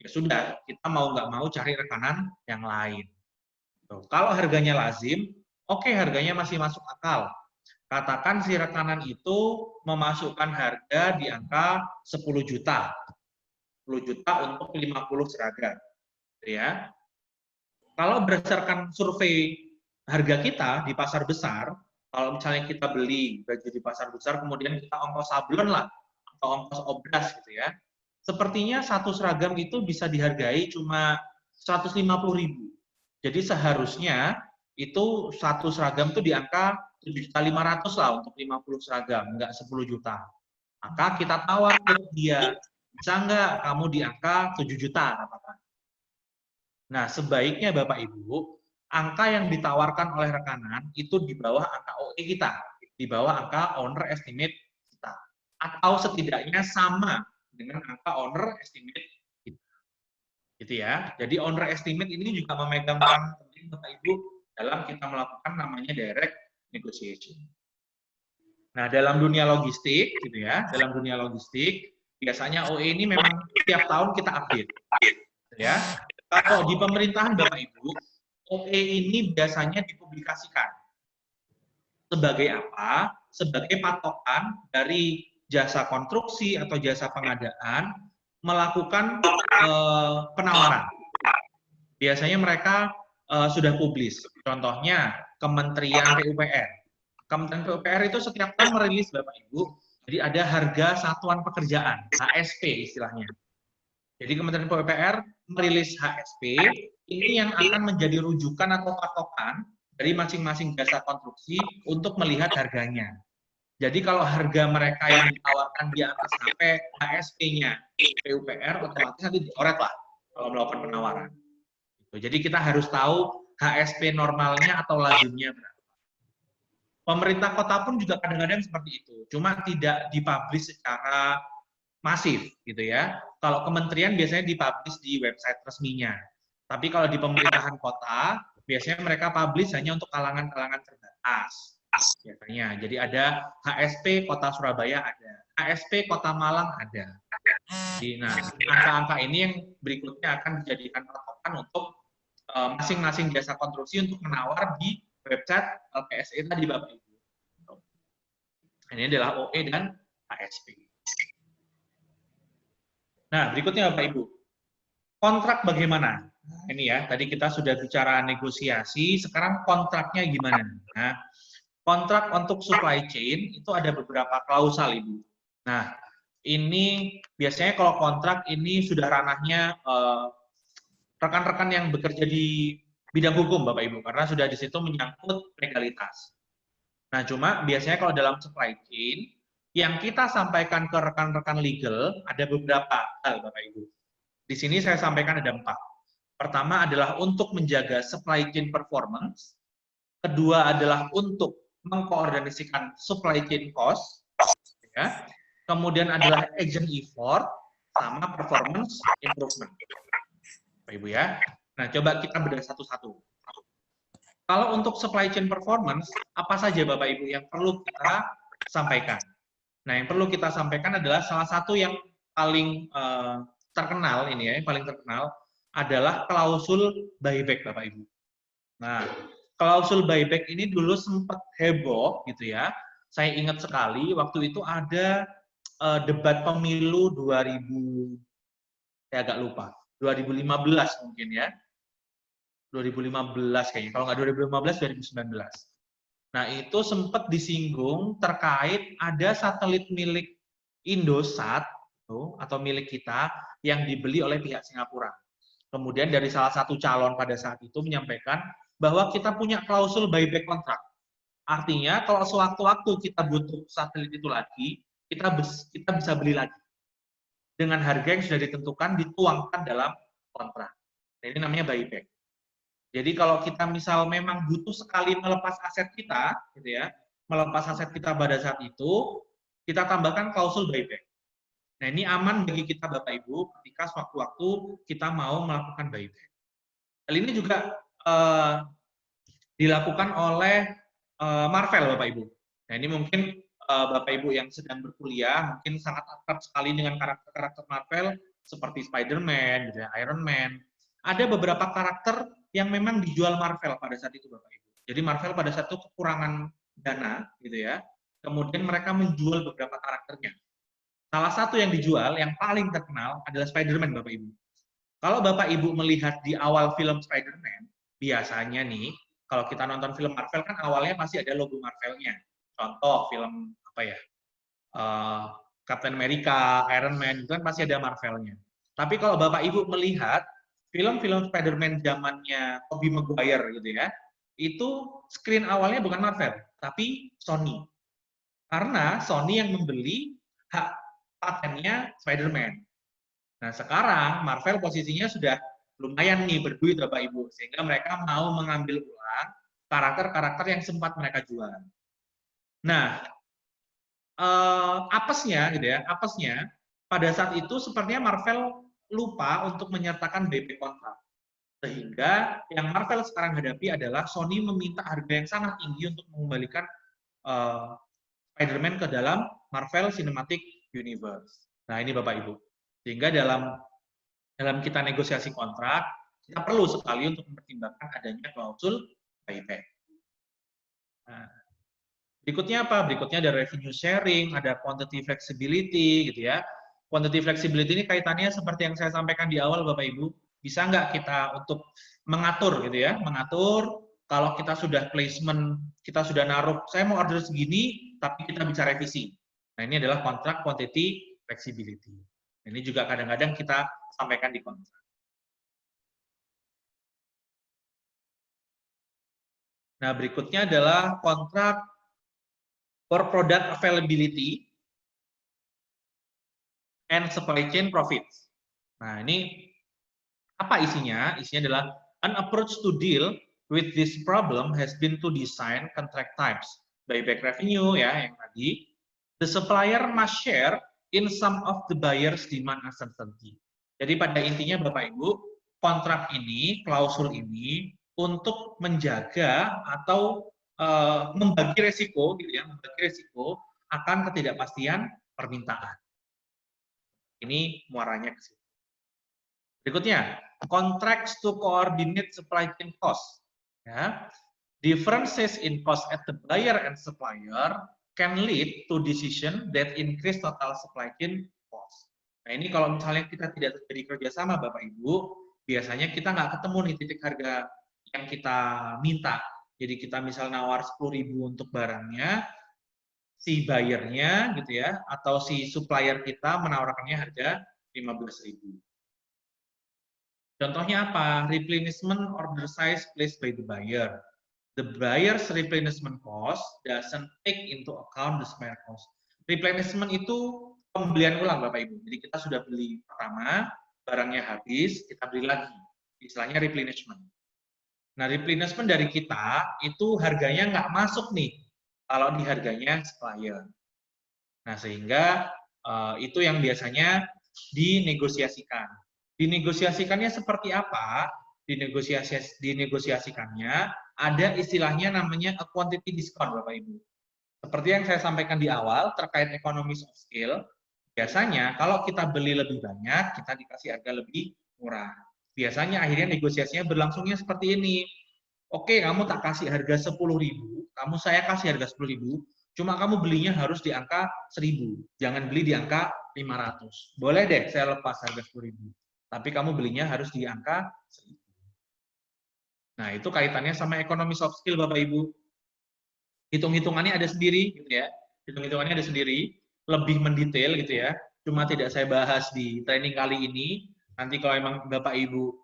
ya sudah, kita mau nggak mau cari rekanan yang lain. Kalau harganya lazim, oke, harganya masih masuk akal. Katakan si rekanan itu memasukkan harga di angka 10 juta. 10 juta untuk 50 seragam. Ya. Kalau berdasarkan survei harga kita di pasar besar, kalau misalnya kita beli baju di pasar besar, kemudian kita ongkos sablon lah, atau ongkos obras gitu ya, sepertinya satu seragam itu bisa dihargai cuma 150.000. Jadi seharusnya itu satu seragam itu di angka 7.500.000 lah untuk 50 seragam, nggak 10 juta. Maka kita tawar ke dia, bisa nggak kamu di angka 7 juta, katakan. Nah, sebaiknya Bapak Ibu, angka yang ditawarkan oleh rekanan itu di bawah angka OE kita, di bawah angka owner estimate kita. Atau setidaknya sama dengan angka owner estimate kita. Gitu ya. Jadi owner estimate ini juga memegang peran penting Bapak Ibu dalam kita melakukan namanya direct negotiation. Nah, dalam dunia logistik gitu ya, dalam dunia logistik biasanya OE ini memang tiap tahun kita update. Gitu ya. Kalau di pemerintahan Bapak Ibu, OE ini biasanya dipublikasikan. Sebagai apa? Sebagai patokan dari jasa konstruksi atau jasa pengadaan melakukan penawaran. Biasanya mereka sudah publis. Contohnya Kementerian PUPR. Kementerian PUPR itu setiap tahun merilis Bapak Ibu, jadi ada harga satuan pekerjaan, HSP istilahnya. Jadi Kementerian PUPR merilis HSP, ini yang akan menjadi rujukan atau patokan dari masing-masing jasa konstruksi untuk melihat harganya. Jadi kalau harga mereka yang ditawarkan di atas sampai HSP-nya PUPR, otomatis nanti dicoret lah kalau melakukan penawaran. Jadi kita harus tahu HSP normalnya atau lazimnya berapa. Pemerintah kota pun juga kadang-kadang seperti itu, cuma tidak dipublish secara masif gitu ya. Kalau kementerian biasanya dipublish di website resminya. Tapi kalau di pemerintahan kota, biasanya mereka publish hanya untuk kalangan-kalangan terbatas. Biasanya. Jadi ada HSP Kota Surabaya ada, HSP Kota Malang ada. Jadi, nah, angka-angka ini yang berikutnya akan dijadikan patokan untuk masing-masing jasa konstruksi untuk menawar di website LPSE tadi Bapak Ibu. Ini adalah OE dan HSP. Nah, berikutnya Bapak Ibu. Kontrak bagaimana? Ini ya, tadi kita sudah bicara negosiasi, sekarang kontraknya gimana? Nah, kontrak untuk supply chain itu ada beberapa klausal Ibu. Nah, ini biasanya kalau kontrak ini sudah ranahnya rekan-rekan yang bekerja di bidang hukum Bapak Ibu, karena sudah di situ menyangkut legalitas. Nah, cuma biasanya kalau dalam supply chain, yang kita sampaikan ke rekan-rekan legal ada beberapa hal Bapak Ibu. Di sini saya sampaikan ada 4. Pertama adalah untuk menjaga supply chain performance. Kedua adalah untuk mengkoordinasikan supply chain cost. Ya. Kemudian adalah agent effort sama performance improvement. Bapak Ibu ya. Nah, coba kita bedah satu-satu. Kalau untuk supply chain performance, apa saja Bapak Ibu yang perlu kita sampaikan? Nah, yang perlu kita sampaikan adalah salah satu yang paling terkenal ini ya, yang paling terkenal adalah klausul buyback Bapak Ibu. Nah, klausul buyback ini dulu sempat heboh gitu ya. Saya ingat sekali waktu itu ada debat pemilu 2000, saya agak lupa, 2015 mungkin ya. 2015 kayaknya, kalau nggak 2015, 2019. Nah, itu sempat disinggung terkait ada satelit milik Indosat atau milik kita yang dibeli oleh pihak Singapura. Kemudian dari salah satu calon pada saat itu menyampaikan bahwa kita punya klausul buyback kontrak. Artinya kalau sewaktu-waktu kita butuh satelit itu lagi, kita bisa beli lagi dengan harga yang sudah ditentukan dituangkan dalam kontrak. Nah, ini namanya buyback. Jadi kalau kita misal memang butuh sekali melepas aset kita, gitu ya, melepas aset kita pada saat itu, kita tambahkan klausul buyback. Nah, ini aman bagi kita Bapak Ibu ketika sewaktu-waktu kita mau melakukan buyback. Hal ini juga dilakukan oleh Marvel Bapak Ibu. Nah, ini mungkin Bapak Ibu yang sedang berkuliah mungkin sangat akrab sekali dengan karakter-karakter Marvel seperti Spider-Man, gitu ya, Iron Man. Ada beberapa karakter yang memang dijual Marvel pada saat itu Bapak Ibu. Jadi Marvel pada saat itu kekurangan dana gitu ya. Kemudian mereka menjual beberapa karakternya. Salah satu yang dijual yang paling terkenal adalah Spider-Man Bapak Ibu. Kalau Bapak Ibu melihat di awal film Spider-Man, biasanya nih kalau kita nonton film Marvel kan awalnya pasti ada logo Marvel-nya. Contoh film apa ya? Captain America, Iron Man, itu kan pasti ada Marvel-nya. Tapi kalau Bapak Ibu melihat film-film Spider-Man zamannya Tobey Maguire gitu ya, itu screen awalnya bukan Marvel, tapi Sony. Karena Sony yang membeli hak patennya Spider-Man. Nah, sekarang Marvel posisinya sudah lumayan nih berduit Bapak Ibu, sehingga mereka mau mengambil ulang karakter-karakter yang sempat mereka jual. Nah, apesnya gitu ya, apesnya pada saat itu sepertinya Marvel lupa untuk menyertakan buyback kontrak. Sehingga yang Marvel sekarang hadapi adalah Sony meminta harga yang sangat tinggi untuk mengembalikan Spider-Man ke dalam Marvel Cinematic Universe. Nah, ini Bapak Ibu. Sehingga dalam kita negosiasi kontrak, kita perlu sekali untuk mempertimbangkan adanya klausul buyback. Nah, berikutnya apa? Berikutnya ada revenue sharing, ada quantity flexibility, gitu ya. Quantity flexibility ini kaitannya seperti yang saya sampaikan di awal, Bapak Ibu. Bisa nggak kita untuk mengatur, gitu ya, mengatur kalau kita sudah placement, kita sudah naruh, saya mau order segini, tapi kita bisa revisi. Nah, ini adalah kontrak quantity flexibility. Ini juga kadang-kadang kita sampaikan di kontrak. Nah, berikutnya adalah kontrak for product availability and supply chain profits. Nah, ini apa isinya? Isinya adalah an approach to deal with this problem has been to design contract types. Buyback revenue ya yang tadi. The supplier must share in some of the buyer's demand uncertainty. Jadi pada intinya Bapak Ibu, kontrak ini, klausul ini untuk menjaga atau membagi resiko gitu ya, membagi resiko akan ketidakpastian permintaan. Ini muaranya ke situ. Berikutnya, contracts to coordinate supply chain cost. Ya. Differences in cost at the buyer and supplier can lead to decision that increase total supply chain cost. Nah, ini kalau misalnya kita tidak terjadi kerjasama, Bapak Ibu, biasanya kita nggak ketemu nih titik harga yang kita minta. Jadi kita misal nawar 10.000 untuk barangnya, si buyernya gitu ya, atau si supplier kita menawarkannya harga 15.000. Contohnya apa? Replenishment order size placed by the buyer. The buyer's replenishment cost doesn't take into account the spare cost. Replenishment itu pembelian ulang Bapak Ibu. Jadi kita sudah beli pertama, barangnya habis, kita beli lagi. Istilahnya replenishment. Nah, replenishment dari kita itu harganya nggak masuk nih kalau di harganya supplier. Nah, sehingga itu yang biasanya dinegosiasikan. Dinegosiasikannya seperti apa? dinegosiasikannya, ada istilahnya namanya a quantity discount, Bapak Ibu. Seperti yang saya sampaikan di awal terkait economies of scale, biasanya kalau kita beli lebih banyak, kita dikasih harga lebih murah. Biasanya akhirnya negosiasinya berlangsungnya seperti ini. Oke, kamu tak kasih harga 10.000, saya kasih harga 10.000, cuma kamu belinya harus di angka 1.000, jangan beli di angka 500. Boleh deh saya lepas harga 10.000, tapi kamu belinya harus di angka 1.000. Nah, itu kaitannya sama ekonomi soft skill, Bapak Ibu. Hitung-hitungannya ada sendiri, gitu ya. Hitung-hitungannya ada sendiri, lebih mendetail, gitu ya. Cuma tidak saya bahas di training kali ini. Nanti kalau memang Bapak Ibu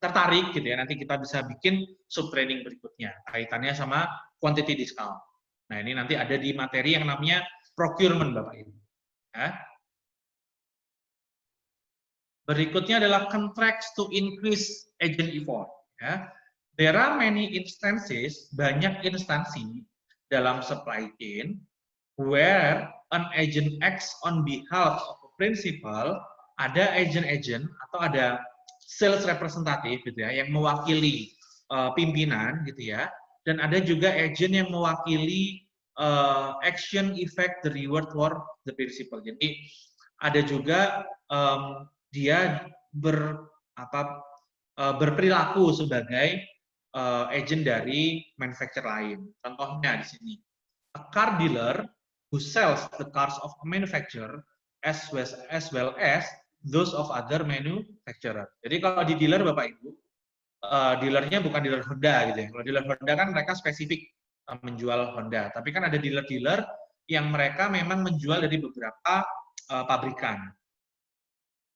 tertarik, gitu ya, nanti kita bisa bikin sub training berikutnya. Kaitannya sama quantity discount. Nah, ini nanti ada di materi yang namanya procurement, Bapak Ibu. Ya. Berikutnya adalah contracts to increase agent effort. Ya. There are many instances, banyak instansi dalam supply chain where an agent acts on behalf of a principal, ada agent-agent atau ada sales representative gitu ya yang mewakili pimpinan gitu ya, dan ada juga agent yang mewakili action, effect, the reward for the principal. Jadi ada juga dia berperilaku sebagai agent dari manufacturer lain. Contohnya di sini, a car dealer who sells the cars of a manufacturer as well as those of other manufacturer. Jadi kalau di dealer Bapak Ibu, dealernya bukan dealer Honda gitu ya. Kalau dealer Honda kan mereka spesifik menjual Honda, tapi kan ada dealer-dealer yang mereka memang menjual dari beberapa pabrikan.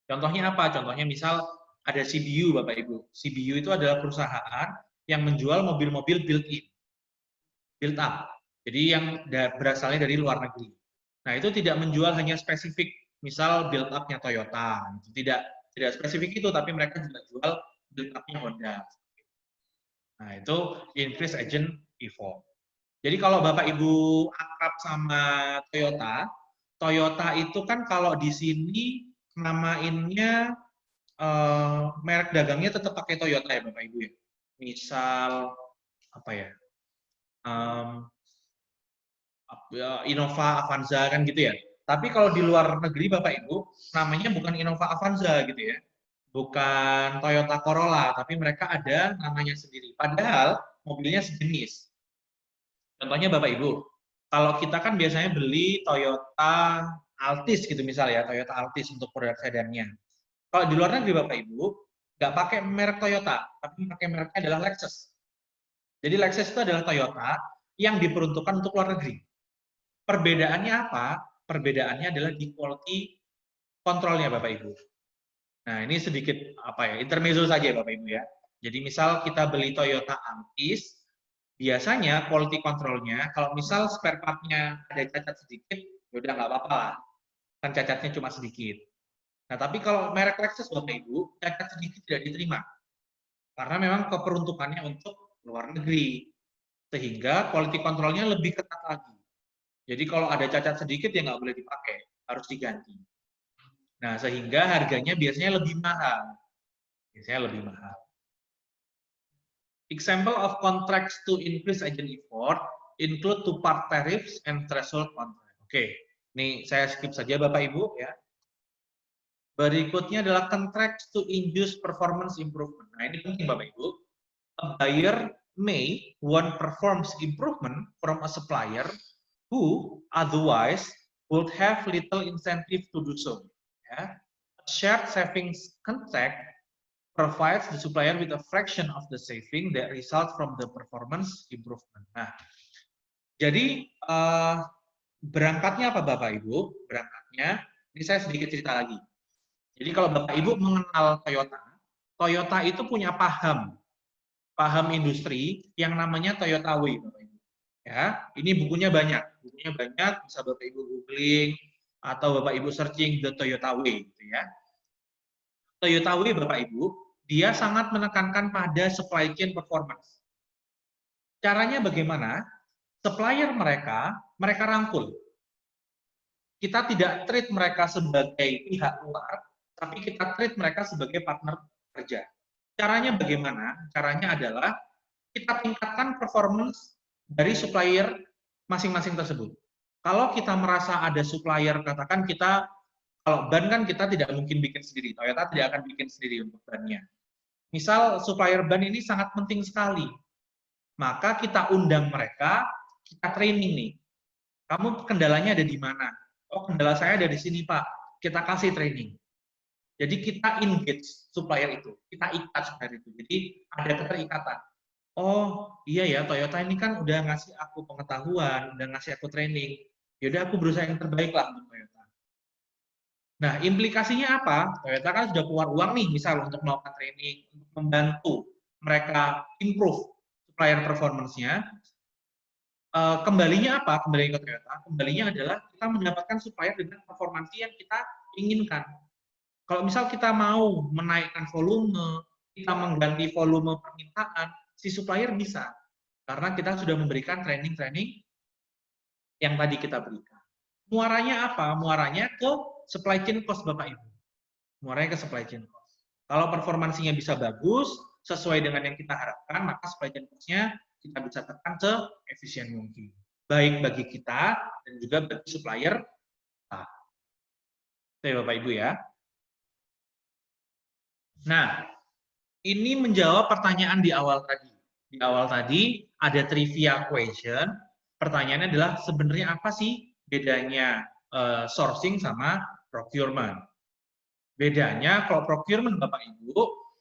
Contohnya apa? Contohnya misal ada CBU, Bapak Ibu. CBU itu adalah perusahaan yang menjual mobil-mobil built-in, built-up. Jadi yang berasalnya dari luar negeri. Nah, itu tidak menjual hanya spesifik, misal build-up-nya Toyota. Tidak spesifik itu, tapi mereka juga jual build-up-nya Honda. Nah, itu increase agent effort. Jadi kalau Bapak Ibu akrab sama Toyota, Toyota itu kan kalau di sini namainnya merek dagangnya tetap pakai Toyota ya Bapak Ibu ya. Misal apa ya? Innova, Avanza kan gitu ya. Tapi kalau di luar negeri Bapak Ibu namanya bukan Innova Avanza gitu ya. Bukan Toyota Corolla, tapi mereka ada namanya sendiri. Padahal mobilnya sejenis. Contohnya Bapak Ibu, kalau kita kan biasanya beli Toyota Altis gitu misal ya, Toyota Altis untuk produk sedannya. Kalau di luar negeri Bapak Ibu, nggak pakai merek Toyota, tapi pakai mereknya adalah Lexus. Jadi Lexus itu adalah Toyota yang diperuntukkan untuk luar negeri. Perbedaannya apa? Perbedaannya adalah di quality kontrolnya Bapak Ibu. Nah, ini sedikit intermezzo saja Bapak Ibu ya. Jadi misal kita beli Toyota Altis, biasanya quality controlnya, kalau misal spare part-nya ada cacat sedikit, ya udah nggak apa-apa lah. Kan cacatnya cuma sedikit. Nah, tapi kalau merek Lexus Bapak Ibu, cacat sedikit tidak diterima. Karena memang keperuntukannya untuk luar negeri. Sehingga quality controlnya lebih ketat lagi. Jadi kalau ada cacat sedikit ya nggak boleh dipakai, harus diganti. Nah, sehingga harganya biasanya lebih mahal. Example of contracts to increase agent effort include two-part tariffs and threshold contract. Oke, ini saya skip saja Bapak Ibu ya. Berikutnya adalah contracts to induce performance improvement. Nah, ini penting Bapak Ibu. A buyer may want performance improvement from a supplier who otherwise would have little incentive to do so. Ya. A shared savings contract provides the supplier with a fraction of the saving that result from the performance improvement. Nah, jadi berangkatnya apa Bapak Ibu? Berangkatnya, ini saya sedikit cerita lagi. Jadi kalau Bapak Ibu mengenal Toyota, Toyota itu punya paham industri yang namanya Toyota Way, Bapak Ibu. Ya, ini bukunya banyak, bisa Bapak Ibu googling atau Bapak Ibu searching the Toyota Way, gitu ya. Toyota Way Bapak Ibu, dia sangat menekankan pada supply chain performance. Caranya bagaimana? Supplier mereka rangkul. Kita tidak treat mereka sebagai pihak luar, tapi kita treat mereka sebagai partner kerja. Caranya bagaimana? Caranya adalah kita tingkatkan performance dari supplier masing-masing tersebut. Kalau kita merasa ada supplier, katakan kita, kalau ban kan kita tidak mungkin bikin sendiri, Toyota tidak akan bikin sendiri untuk bannya. Misal supplier ban ini sangat penting sekali, maka kita undang mereka, kita training nih. Kamu kendalanya ada di mana? Oh, kendala saya ada di sini, Pak. Kita kasih training. Jadi kita engage supplier itu, kita ikat supplier itu. Jadi ada keterikatan. Oh iya ya, Toyota ini kan udah ngasih aku pengetahuan, udah ngasih aku training. Yaudah aku berusaha yang terbaik lah untuk Toyota. Nah implikasinya apa? Toyota kan sudah keluar uang nih, misal untuk melakukan training, untuk membantu mereka improve supplier performance-nya. Kembalinya apa? Kembali ke Toyota. Kembalinya adalah kita mendapatkan supplier dengan performansi yang kita inginkan. Kalau misal kita mau menaikkan volume, kita mengganti volume permintaan, si supplier bisa. Karena kita sudah memberikan training-training yang tadi kita berikan. Muaranya apa? Muaranya ke supply chain cost, Bapak Ibu. Muaranya ke supply chain cost. Kalau performansinya bisa bagus, sesuai dengan yang kita harapkan, maka supply chain cost-nya kita bisa tekan se-efisien mungkin. Baik bagi kita dan juga bagi supplier. Itu ya Bapak Ibu ya. Nah, ini menjawab pertanyaan di awal tadi. Di awal tadi ada trivia question. Pertanyaannya adalah sebenarnya apa sih bedanya sourcing sama procurement? Bedanya kalau procurement Bapak Ibu,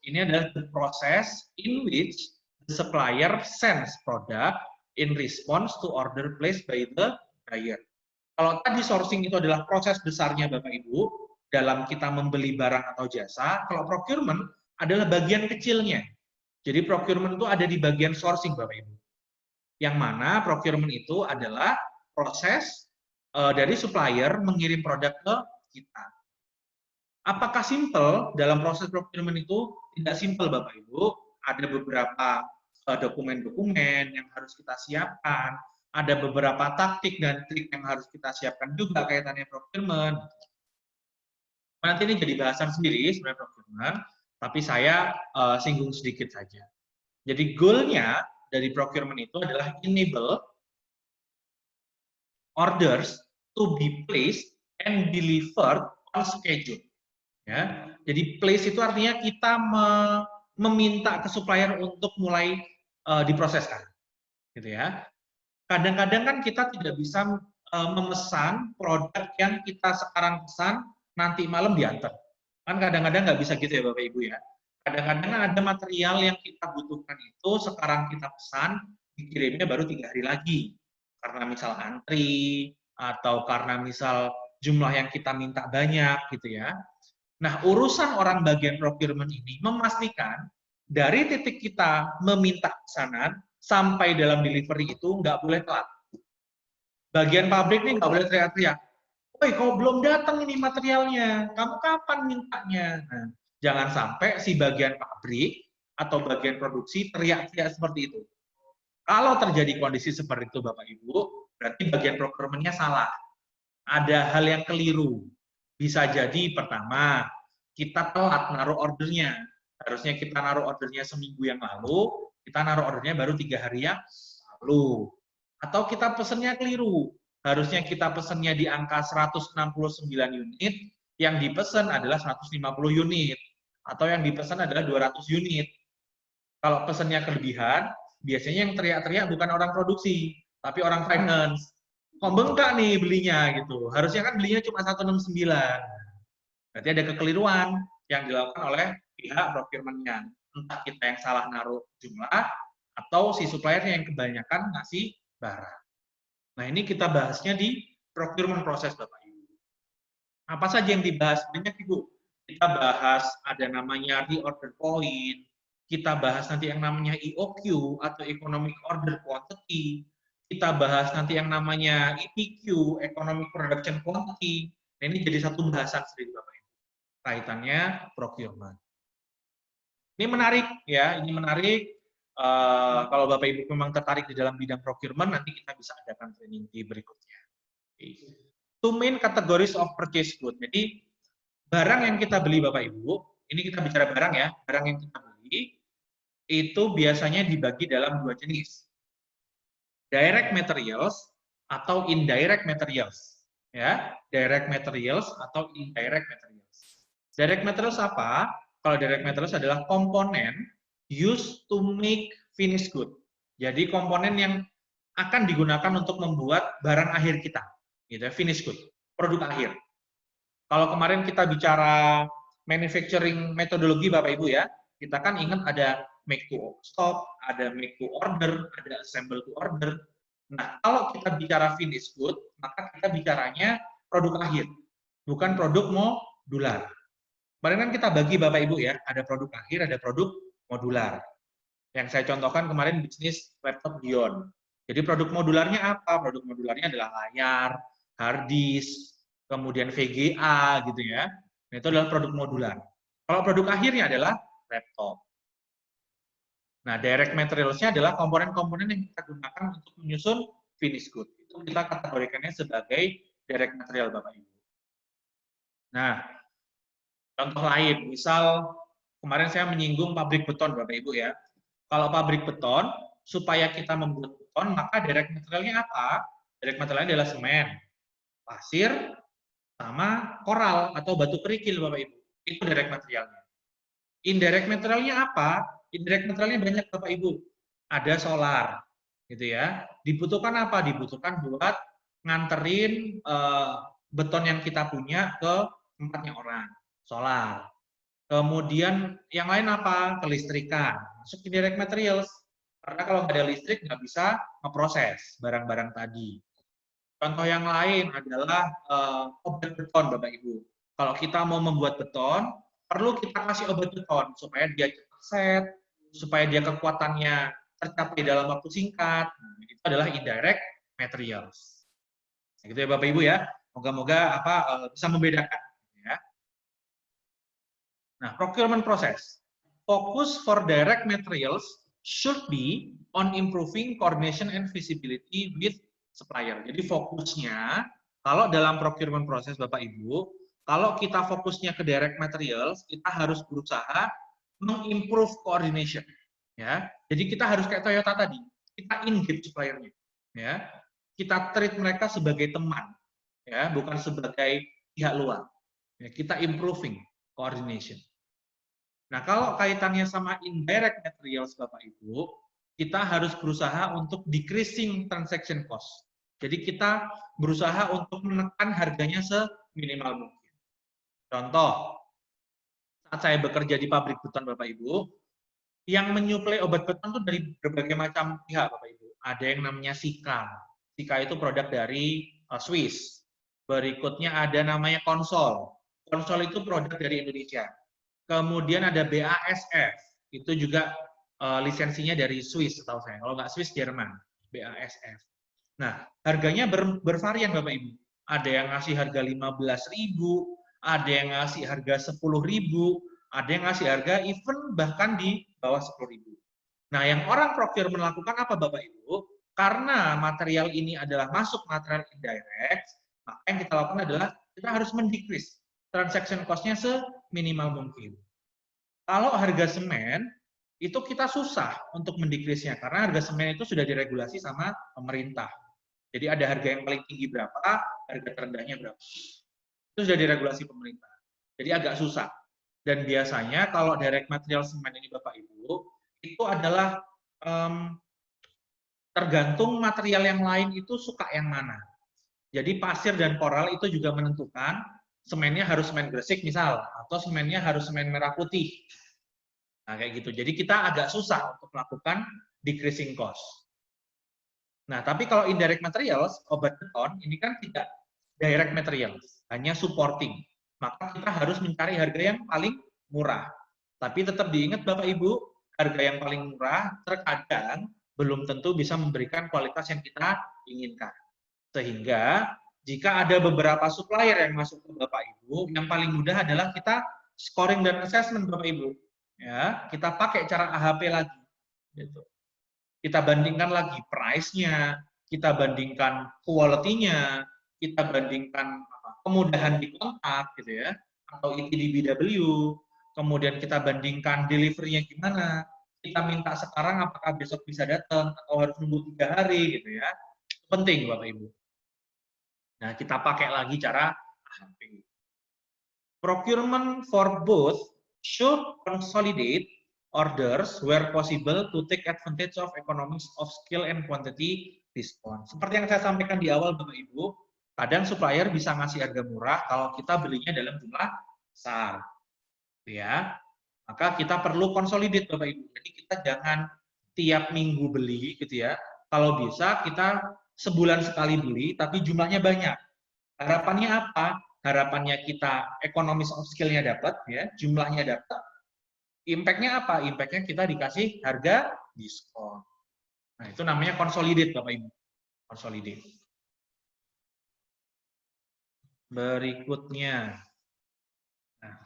ini adalah the process in which the supplier sends product in response to order placed by the buyer. Kalau tadi sourcing itu adalah proses besarnya Bapak Ibu, dalam kita membeli barang atau jasa, kalau procurement adalah bagian kecilnya. Jadi procurement itu ada di bagian sourcing Bapak Ibu. Yang mana procurement itu adalah proses dari supplier mengirim produk ke kita. Apakah simple dalam proses procurement itu? Tidak simple Bapak Ibu. Ada beberapa dokumen-dokumen yang harus kita siapkan, ada beberapa taktik dan trik yang harus kita siapkan juga kaitannya procurement. Nanti ini jadi bahasan sendiri sebenarnya procurement, tapi saya singgung sedikit saja. Jadi goal-nya dari procurement itu adalah enable orders to be placed and delivered on schedule. Ya, jadi place itu artinya kita meminta ke supplier untuk mulai diproseskan, gitu ya. Kadang-kadang kan kita tidak bisa memesan produk yang kita sekarang pesan nanti malam diantar. Kan kadang-kadang nggak bisa gitu ya Bapak Ibu ya. Kadang-kadang ada material yang kita butuhkan itu sekarang kita pesan, dikirimnya baru 3 hari lagi. Karena misal antri, atau karena misal jumlah yang kita minta banyak gitu ya. Nah, urusan orang bagian procurement ini memastikan dari titik kita meminta pesanan sampai dalam delivery itu nggak boleh telat. Bagian pabrik ini nggak boleh teriak-teriak. Woi, kok belum datang ini materialnya? Kamu kapan mintanya? Nah, jangan sampai si bagian pabrik atau bagian produksi teriak-teriak seperti itu. Kalau terjadi kondisi seperti itu, Bapak Ibu, berarti bagian procurement-nya salah. Ada hal yang keliru. Bisa jadi pertama, kita telat naruh ordernya. Harusnya kita naruh ordernya seminggu yang lalu, kita naruh ordernya baru 3 hari yang lalu. Atau kita pesennya keliru. Harusnya kita pesennya di angka 169 unit, yang dipesan adalah 150 unit. Atau yang dipesan adalah 200 unit. Kalau pesennya kelebihan, biasanya yang teriak-teriak bukan orang produksi, tapi orang finance. Kok bengkak nih belinya gitu. Harusnya kan belinya cuma 169. Berarti ada kekeliruan yang dilakukan oleh pihak procurement-nya. Entah kita yang salah naruh jumlah, atau si supplier-nya yang kebanyakan ngasih barang. Nah, ini kita bahasnya di procurement proses, Bapak Ibu. Apa saja yang dibahas? Banyak, Ibu. Kita bahas ada namanya reorder point, kita bahas nanti yang namanya EOQ atau Economic Order Quantity, kita bahas nanti yang namanya EPQ, Economic Production Quantity. Nah, ini jadi satu bahasan sendiri, Bapak Ibu. Kaitannya procurement. Ini menarik ya, ini menarik. Kalau Bapak Ibu memang tertarik di dalam bidang procurement, nanti kita bisa adakan training di berikutnya. Two main categories of purchase good. Jadi barang yang kita beli Bapak Ibu Ini kita bicara barang ya, barang yang kita beli itu biasanya dibagi dalam dua jenis. Direct materials atau indirect materials. Ya, direct materials atau indirect materials. Direct materials apa? Kalau direct materials adalah komponen used to make finished good. Jadi komponen yang akan digunakan untuk membuat barang akhir kita, gitu, finished good, produk akhir. Kalau kemarin kita bicara manufacturing metodologi Bapak Ibu ya, kita kan ingat ada make to stock, ada make to order, ada assemble to order. Nah, kalau kita bicara finished good, maka kita bicaranya produk akhir, bukan produk modular. Kemarin kan kita bagi Bapak Ibu ya, ada produk akhir, ada produk modular. Yang saya contohkan kemarin bisnis laptop Dion. Jadi produk modularnya apa? Produk modularnya adalah layar, hard disk, kemudian VGA gitu ya. Nah, itu adalah produk modular. Kalau produk akhirnya adalah laptop. Nah, direct materials-nya adalah komponen-komponen yang kita gunakan untuk menyusun finished good. Itu kita kategorikannya sebagai direct material Bapak Ibu. Nah, contoh lain, misal kemarin saya menyinggung pabrik beton Bapak Ibu ya. Kalau pabrik beton, supaya kita membuat beton, maka direct materialnya apa? Direct materialnya adalah semen, pasir, sama koral atau batu kerikil Bapak Ibu. Itu direct materialnya. Indirect materialnya apa? Indirect materialnya banyak Bapak Ibu. Ada solar, gitu ya. Dibutuhkan apa? Dibutuhkan buat nganterin beton yang kita punya ke tempatnya orang. Solar. Kemudian yang lain apa? Kelistrikan. Masuk indirect materials. Karena kalau nggak ada listrik nggak bisa memproses barang-barang tadi. Contoh yang lain adalah obat beton, Bapak Ibu. Kalau kita mau membuat beton, perlu kita kasih obat beton supaya dia cepat set, supaya dia kekuatannya tercapai dalam waktu singkat. Nah, itu adalah indirect materials. Nah, gitu ya Bapak Ibu ya. Moga-moga bisa membedakan. Ya. Nah, procurement process. Focus for direct materials should be on improving coordination and visibility with supplier. Jadi fokusnya, kalau dalam procurement process Bapak Ibu, kalau kita fokusnya ke direct materials, kita harus berusaha mengimprove coordination. Ya, jadi kita harus kayak Toyota tadi, kita engage suppliernya. Ya, kita treat mereka sebagai teman, ya, bukan sebagai pihak luar. Ya, kita improving coordination. Nah, kalau kaitannya sama indirect materials Bapak Ibu, kita harus berusaha untuk decreasing transaction cost. Jadi kita berusaha untuk menekan harganya seminimal mungkin. Contoh, saat saya bekerja di pabrik beton Bapak Ibu, yang menyuplai obat beton itu dari berbagai macam pihak Bapak Ibu. Ada yang namanya Sika. Sika itu produk dari Swiss. Berikutnya ada namanya Konsol. Konsol itu produk dari Indonesia. Kemudian ada BASF, itu juga lisensinya dari Swiss, setahu saya. Kalau nggak Swiss, Jerman, BASF. Nah, harganya bervarian Bapak Ibu. Ada yang ngasih harga 15.000, ada yang ngasih harga 10.000, ada yang ngasih harga even bahkan di bawah 10.000. Nah, yang orang procurement melakukan apa Bapak Ibu? Karena material ini adalah masuk material indirect, maka yang kita lakukan adalah kita harus mendecrease transaction cost-nya seminimal mungkin. Kalau harga semen, itu kita susah untuk mendekrisnya, karena harga semen itu sudah diregulasi sama pemerintah. Jadi ada harga yang paling tinggi berapa, harga terendahnya berapa. Itu sudah diregulasi pemerintah. Jadi agak susah. Dan biasanya kalau direct material semen ini Bapak Ibu, itu adalah tergantung material yang lain itu suka yang mana. Jadi pasir dan koral itu juga menentukan semennya harus semen gresik misal, atau semennya harus semen merah putih. Nah, kayak gitu. Jadi kita agak susah untuk melakukan decreasing cost. Nah, tapi kalau indirect materials, obat beton, ini kan tidak direct materials, hanya supporting. Maka kita harus mencari harga yang paling murah. Tapi tetap diingat Bapak Ibu, harga yang paling murah terkadang belum tentu bisa memberikan kualitas yang kita inginkan. Sehingga jika ada beberapa supplier yang masuk ke Bapak Ibu, yang paling mudah adalah kita scoring dan assessment Bapak Ibu. Ya, kita pakai cara AHP lagi. Gitu. Kita bandingkan lagi price-nya, kita bandingkan quality-nya, kita bandingkan kemudahan di kontak, gitu ya, atau ETDBW, kemudian kita bandingkan delivery-nya gimana, kita minta sekarang apakah besok bisa datang atau harus nunggu 3 hari gitu ya. Penting Bapak Ibu. Nah, kita pakai lagi cara AHP. Procurement for both should consolidate orders where possible to take advantage of economies of scale and quantity discount. Seperti yang saya sampaikan di awal Bapak Ibu, kadang supplier bisa ngasih harga murah kalau kita belinya dalam jumlah besar. Ya. Maka kita perlu konsolidate Bapak Ibu. Jadi kita jangan tiap minggu beli gitu ya. Kalau bisa kita sebulan sekali beli tapi jumlahnya banyak. Harapannya apa? Harapannya kita economies of scale-nya dapat, ya, jumlahnya dapat. Impact-nya apa? Impact-nya kita dikasih harga diskon. Nah, itu namanya consolidate, Bapak Ibu. Consolidate. Berikutnya. Nah,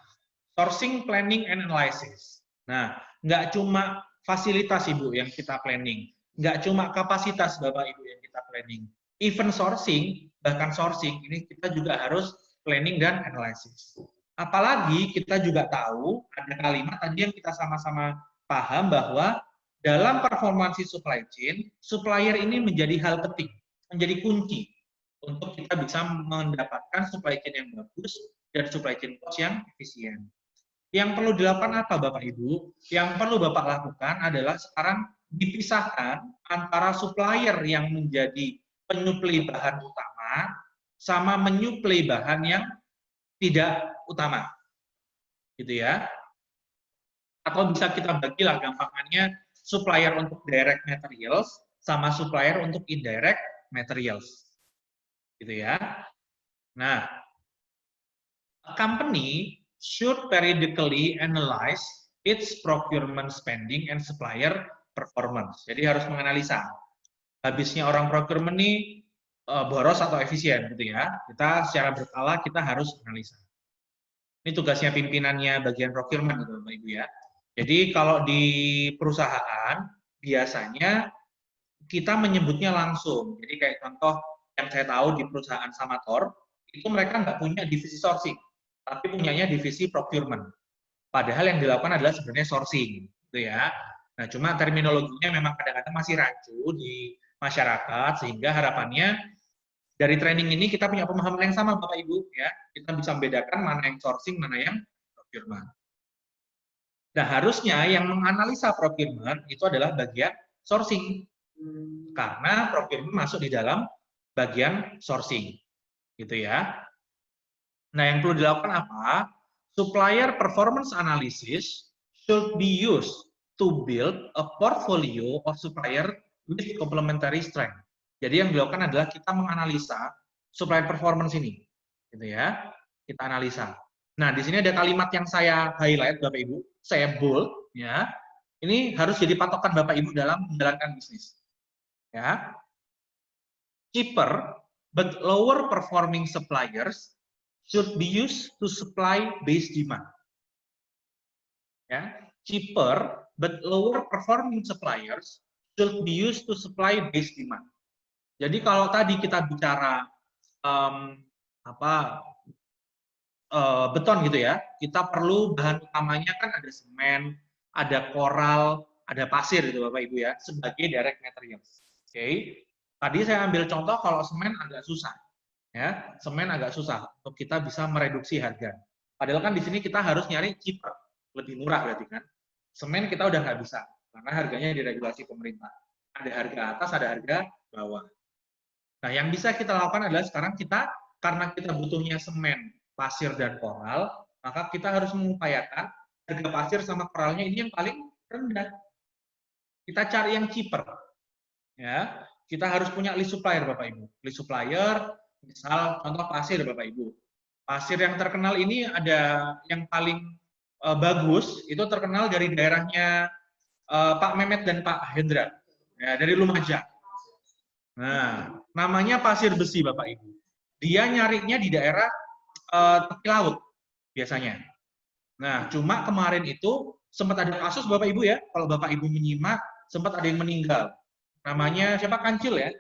sourcing, planning, and analysis. Nah, nggak cuma fasilitas, Ibu, yang kita planning. Nggak cuma kapasitas, Bapak Ibu, yang kita planning. Even sourcing, bahkan sourcing, ini kita juga harus planning dan analisis. Apalagi kita juga tahu, ada kalimat tadi yang kita sama-sama paham bahwa dalam performansi supply chain, supplier ini menjadi hal penting, menjadi kunci untuk kita bisa mendapatkan supply chain yang bagus dan supply chain cost yang efisien. Yang perlu dilakukan apa Bapak Ibu? Yang perlu Bapak lakukan adalah sekarang dipisahkan antara supplier yang menjadi penyuplai bahan utama sama menyuplai bahan yang tidak utama. Gitu ya. Atau bisa kita bagilah gampangannya supplier untuk direct materials sama supplier untuk indirect materials. Gitu ya. Nah, a company should periodically analyze its procurement spending and supplier performance. Jadi harus menganalisa habisnya orang procurement ini boros atau efisien gitu ya. Kita secara berkala kita harus analisa. Ini tugasnya pimpinannya bagian procurement gitu Bapak Ibu ya. Jadi kalau di perusahaan biasanya kita menyebutnya langsung. Jadi kayak contoh yang saya tahu di perusahaan Samator, itu mereka nggak punya divisi sourcing, tapi punyanya divisi procurement. Padahal yang dilakukan adalah sebenarnya sourcing, gitu ya. Nah, cuma terminologinya memang kadang-kadang masih rancu di masyarakat, sehingga harapannya dari training ini kita punya pemahaman yang sama, Bapak Ibu, ya. Kita bisa membedakan mana yang sourcing, mana yang procurement. Nah, harusnya yang menganalisa procurement itu adalah bagian sourcing. Karena procurement masuk di dalam bagian sourcing. Gitu ya. Nah, yang perlu dilakukan apa? Supplier performance analysis should be used to build a portfolio of supplier with complementary strength. Jadi yang dilakukan adalah kita menganalisa supplier performance ini. Gitu ya. Kita analisa. Nah, di sini ada kalimat yang saya highlight Bapak Ibu, saya bold ya. Ini harus jadi patokan Bapak Ibu dalam menjalankan bisnis. Ya. Cheaper but lower performing suppliers should be used to supply base demand. Ya. Cheaper but lower performing suppliers should be used to supply base demand. Jadi kalau tadi kita bicara beton gitu ya, kita perlu bahan utamanya kan ada semen, ada koral, ada pasir gitu Bapak Ibu ya, sebagai direct materials. Oke. Tadi saya ambil contoh kalau semen agak susah. Ya, semen agak susah untuk kita bisa mereduksi harga. Padahal kan di sini kita harus nyari cheaper, lebih murah berarti kan. Semen kita udah nggak bisa karena harganya diregulasi pemerintah. Ada harga atas, ada harga bawah. Nah, yang bisa kita lakukan adalah sekarang kita karena kita butuhnya semen, pasir dan koral, maka kita harus mengupayakan harga pasir sama koralnya ini yang paling rendah. Kita cari yang cheaper. Ya, kita harus punya list supplier Bapak Ibu. List supplier, misal contoh pasir Bapak Ibu. Pasir yang terkenal ini ada yang paling bagus, itu terkenal dari daerahnya Pak Mehmet dan Pak Hendra. Ya, dari Lumajang. Nah, namanya pasir besi Bapak Ibu. Dia nyarinya di daerah tepi laut biasanya. Nah, cuma kemarin itu sempat ada kasus Bapak Ibu ya, kalau Bapak Ibu menyimak, sempat ada yang meninggal. Namanya siapa? Kancil ya?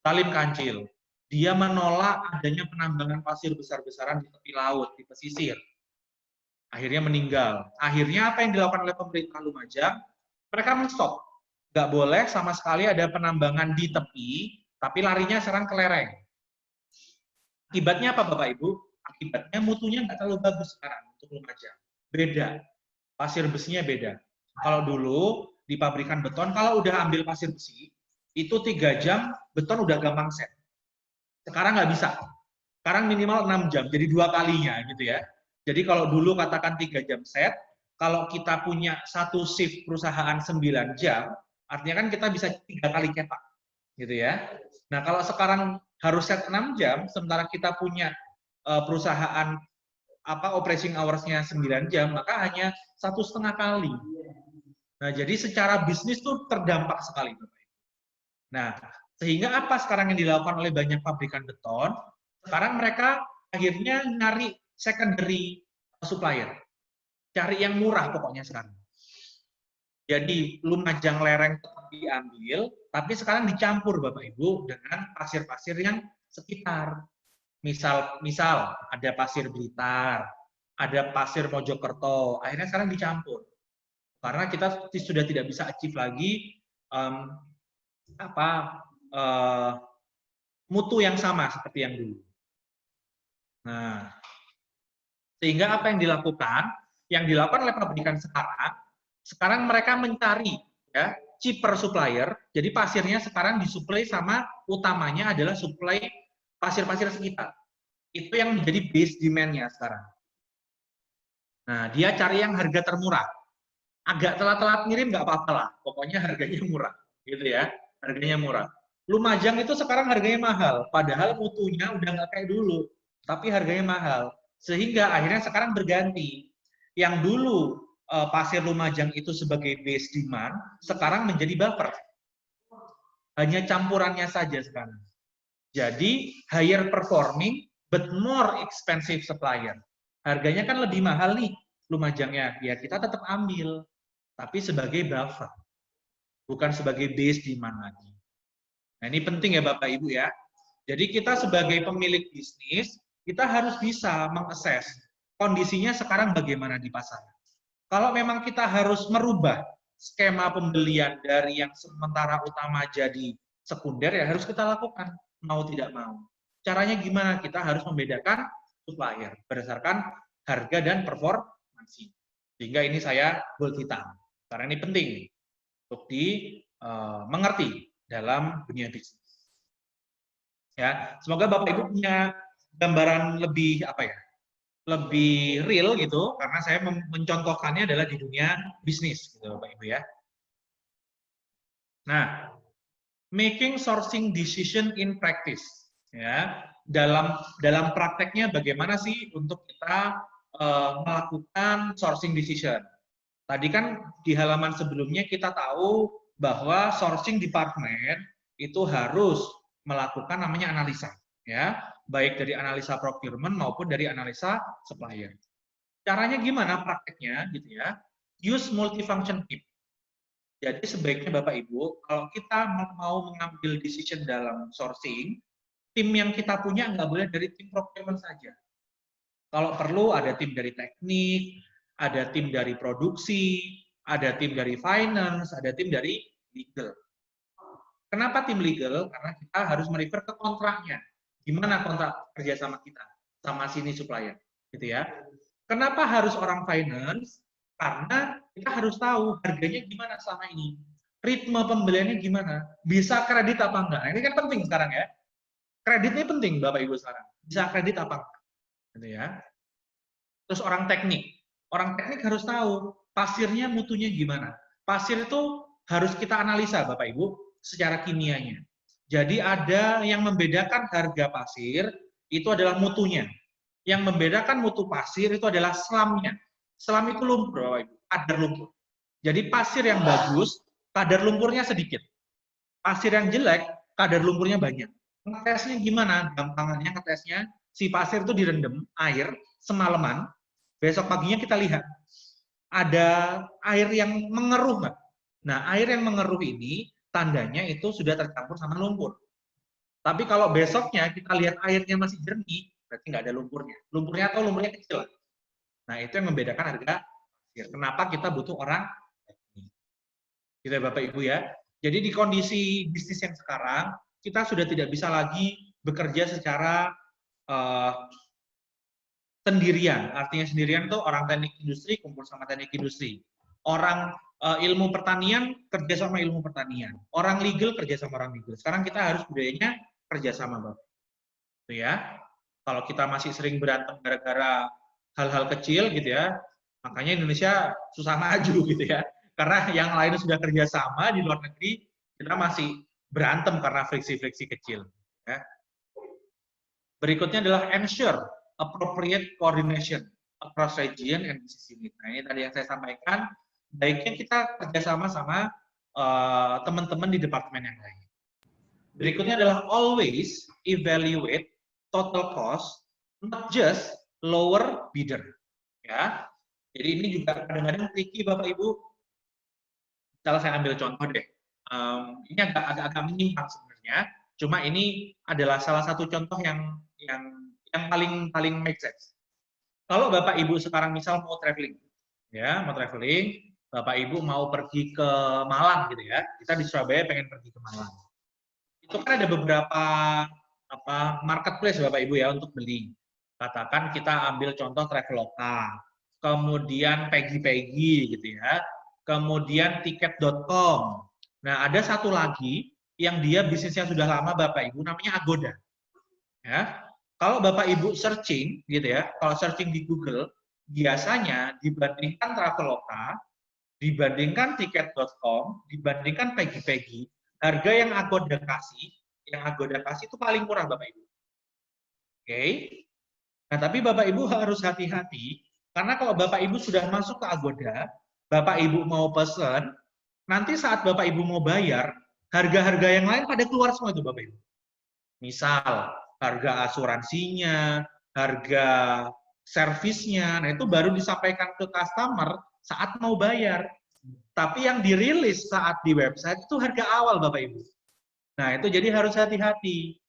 Salim Kancil. Dia menolak adanya penambangan pasir besar-besaran di tepi laut, di pesisir. Akhirnya meninggal. Akhirnya apa yang dilakukan oleh pemerintah Lumajang? Mereka men-stop. Nggak boleh sama sekali ada penambangan di tepi, tapi larinya sekarang ke lereng. Akibatnya apa Bapak Ibu? Akibatnya mutunya nggak terlalu bagus sekarang untuk Lumajang. Beda. Pasir besinya beda. Kalau dulu di pabrikan beton, kalau udah ambil pasir besi, itu 3 jam beton udah gampang set. Sekarang nggak bisa. Sekarang minimal 6 jam, jadi 2 kalinya gitu ya. Jadi kalau dulu katakan 3 jam set, kalau kita punya satu shift perusahaan 9 jam, artinya kan kita bisa 3 kali cetak gitu ya. Nah, kalau sekarang harus set 6 jam, sementara kita punya perusahaan operating hours-nya 9 jam, maka hanya 1,5 kali. Nah, jadi secara bisnis tuh terdampak sekali, Bapak Ibu. Nah, sehingga apa sekarang yang dilakukan oleh banyak pabrikan beton? Sekarang mereka akhirnya nyari secondary supplier. Cari yang murah pokoknya sekarang. Jadi Lumajang lereng tetap diambil, tapi sekarang dicampur Bapak Ibu dengan pasir-pasir yang sekitar. Misal ada pasir Blitar, ada pasir Mojokerto, akhirnya sekarang dicampur. Karena kita sudah tidak bisa achieve lagi mutu yang sama seperti yang dulu. Nah, sehingga apa yang dilakukan? Yang dilakukan oleh pabrikan sekarang mereka mencari ya cheaper supplier. Jadi pasirnya sekarang disuplai sama utamanya adalah suplai pasir-pasir sekitar. Itu yang menjadi base demand-nya sekarang. Nah, dia cari yang harga termurah. Agak telat-telat ngirim nggak apa-apa lah, pokoknya harganya murah, gitu ya, harganya murah. Lumajang itu sekarang harganya mahal, padahal mutunya udah nggak kayak dulu, tapi harganya mahal. Sehingga akhirnya sekarang berganti. Yang dulu pasir Lumajang itu sebagai base demand, sekarang menjadi buffer. Hanya campurannya saja sekarang. Jadi higher performing but more expensive supplier. Harganya kan lebih mahal nih Lumajangnya, ya kita tetap ambil, tapi sebagai buffer, bukan sebagai base demand lagi. Nah, ini penting ya Bapak Ibu ya. Jadi kita sebagai pemilik bisnis, kita harus bisa mengakses kondisinya sekarang bagaimana di pasar. Kalau memang kita harus merubah skema pembelian dari yang sementara utama jadi sekunder, ya harus kita lakukan, mau tidak mau. Caranya gimana? Kita harus membedakan supplier berdasarkan harga dan performansi. Sehingga ini saya bold hitam. Karena ini penting untuk dimengerti dalam dunia bisnis. Ya, semoga Bapak Ibu punya gambaran lebih lebih real gitu, karena saya mencontohkannya adalah di dunia bisnis, gitu Bapak Ibu ya. Nah, making sourcing decision in practice, ya, dalam prakteknya bagaimana sih untuk kita melakukan sourcing decision. Tadi kan di halaman sebelumnya kita tahu bahwa sourcing department itu harus melakukan namanya analisa, ya, baik dari analisa procurement maupun dari analisa supplier. Caranya gimana prakteknya gitu ya? Use multifunction team. Jadi sebaiknya Bapak Ibu, kalau kita mau mengambil decision dalam sourcing, tim yang kita punya nggak boleh dari tim procurement saja. Kalau perlu ada tim dari teknik, ada tim dari produksi, ada tim dari finance, ada tim dari legal. Kenapa tim legal? Karena kita harus merefer ke kontraknya. Gimana kontrak kerjasama kita sama sini supplier, gitu ya. Kenapa harus orang finance? Karena kita harus tahu harganya gimana selama ini. Ritme pembeliannya gimana? Bisa kredit apa enggak? Nah, ini kan penting sekarang ya. Kreditnya penting Bapak Ibu sekarang. Bisa kredit apa enggak? Gitu ya. Terus orang teknik harus tahu pasirnya mutunya gimana. Pasir itu harus kita analisa Bapak Ibu secara kimianya. Jadi ada yang membedakan harga pasir itu adalah mutunya. Yang membedakan mutu pasir itu adalah selamnya. Selam itu lumpur Bapak Ibu, kadar lumpur. Jadi pasir yang bagus, kadar lumpurnya sedikit. Pasir yang jelek, kadar lumpurnya banyak. Ngetesnya gimana? Gampangannya ngetesnya, si pasir itu direndam air semalaman, besok paginya kita lihat ada air yang mengeruh nggak? Nah, air yang mengeruh ini tandanya itu sudah tercampur sama lumpur. Tapi kalau besoknya kita lihat airnya masih jernih, berarti nggak ada lumpurnya. Lumpurnya atau lumpurnya kecil. Nah, itu yang membedakan harga. Kenapa kita butuh orang teknik. Gitu ya Bapak Ibu ya. Jadi di kondisi bisnis yang sekarang, kita sudah tidak bisa lagi bekerja secara sendirian. Artinya sendirian tuh orang teknik industri kumpul sama teknik industri. Orang ilmu pertanian kerja sama ilmu pertanian. Orang legal kerja sama orang legal. Sekarang kita harus budayanya kerja sama, Bapak. Itu ya. Kalau kita masih sering berantem gara-gara hal-hal kecil gitu ya, makanya Indonesia susah maju gitu ya. Karena yang lain sudah kerja sama di luar negeri, kita masih berantem karena friksi-friksi kecil. Ya. Berikutnya adalah ensure appropriate coordination across region and business unit. Nah, ini tadi yang saya sampaikan, baiknya kita kerjasama sama teman-teman di departemen yang lain. Berikutnya adalah always evaluate total cost, not just lower bidder. Ya, jadi ini juga kadang-kadang tricky Bapak Ibu. Misalnya saya ambil contoh deh, ini agak menyimpang sebenarnya. Cuma ini adalah salah satu contoh yang paling make sense. Kalau Bapak Ibu sekarang misal mau traveling, ya mau traveling, Bapak Ibu mau pergi ke Malang gitu ya, kita di Surabaya pengen pergi ke Malang. Itu kan ada beberapa marketplace Bapak Ibu ya untuk beli. Katakan kita ambil contoh Traveloka, kemudian Peggy gitu ya, kemudian tiket.com. Nah ada satu lagi yang dia bisnisnya sudah lama Bapak Ibu, namanya Agoda. Ya, kalau Bapak Ibu searching gitu ya, kalau searching di Google, biasanya dibandingkan Traveloka, dibandingkan tiket.com, dibandingkan Peggy, harga yang Agoda kasih itu paling murah Bapak Ibu. Oke. Nah, tapi Bapak Ibu harus hati-hati karena kalau Bapak Ibu sudah masuk ke Agoda, Bapak Ibu mau pesen, nanti saat Bapak Ibu mau bayar, harga-harga yang lain pada keluar semua itu Bapak Ibu. Misal harga asuransinya, harga servisnya, nah itu baru disampaikan ke customer saat mau bayar. Tapi yang dirilis saat di website itu harga awal Bapak Ibu. Nah itu jadi harus hati-hati.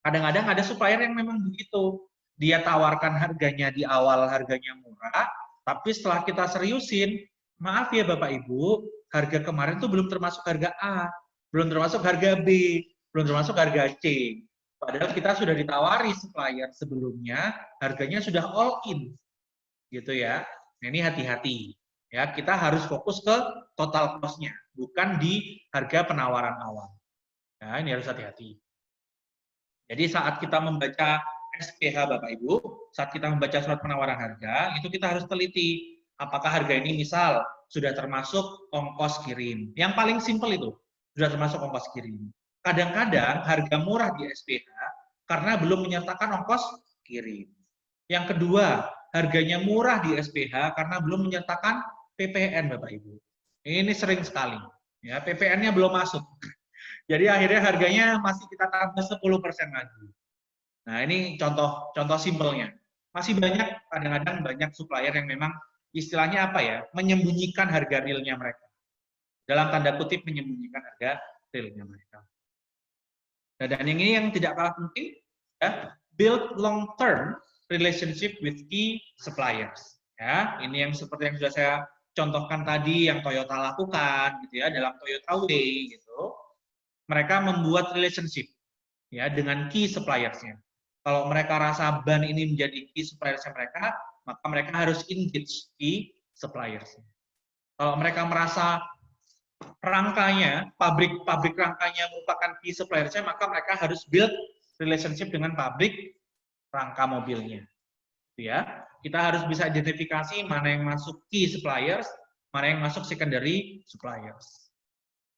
Kadang-kadang ada supplier yang memang begitu. Dia tawarkan harganya di awal harganya murah, tapi setelah kita seriusin, maaf ya Bapak Ibu, harga kemarin itu belum termasuk harga A, belum termasuk harga B, belum termasuk harga C. Padahal kita sudah ditawari supplier sebelumnya, harganya sudah all in. Gitu ya. Nah, ini hati-hati. Ya, kita harus fokus ke total cost-nya, bukan di harga penawaran awal. Nah, ini harus hati-hati. Jadi saat kita membaca SPH Bapak Ibu, saat kita membaca surat penawaran harga, itu kita harus teliti apakah harga ini misal sudah termasuk ongkos kirim. Yang paling simpel itu, sudah termasuk ongkos kirim. Kadang-kadang harga murah di SPH karena belum menyertakan ongkos kirim. Yang kedua, harganya murah di SPH karena belum menyertakan PPN Bapak Ibu. Ini sering sekali. Ya, PPN-nya belum masuk. Jadi akhirnya harganya masih kita tambah 10% lagi. Nah, ini contoh simpelnya. Masih banyak, kadang-kadang banyak supplier yang memang istilahnya apa ya, menyembunyikan harga realnya mereka. Dalam tanda kutip menyembunyikan harga realnya mereka. Nah, dan yang ini yang tidak kalah penting, ya, build long-term relationship with key suppliers. Ya, ini yang seperti yang sudah saya contohkan tadi, yang Toyota lakukan, gitu ya, dalam Toyota Way, gitu. Mereka membuat relationship ya dengan key suppliers-nya. Kalau mereka rasa ban ini menjadi key suppliers mereka, maka mereka harus engage key suppliers-nya. Kalau mereka merasa rangkanya, pabrik rangkanya merupakan key suppliers-nya, maka mereka harus build relationship dengan pabrik rangka mobilnya. Ya, kita harus bisa identifikasi mana yang masuk key suppliers, mana yang masuk secondary suppliers.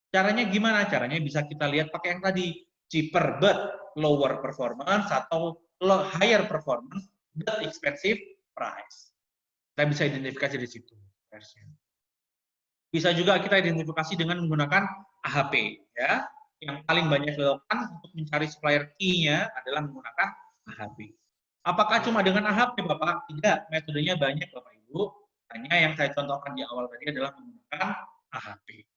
Caranya gimana? Caranya bisa kita lihat pakai yang tadi, cheaper but lower performance atau higher performance but expensive price. Kita bisa identifikasi di situ. Bisa juga kita identifikasi dengan menggunakan AHP. Ya. Yang paling banyak dilakukan untuk mencari supplier key-nya adalah menggunakan AHP. Apakah cuma dengan AHP, Bapak? Tidak, metodenya banyak, Bapak Ibu. Hanya yang saya contohkan di awal tadi adalah menggunakan AHP.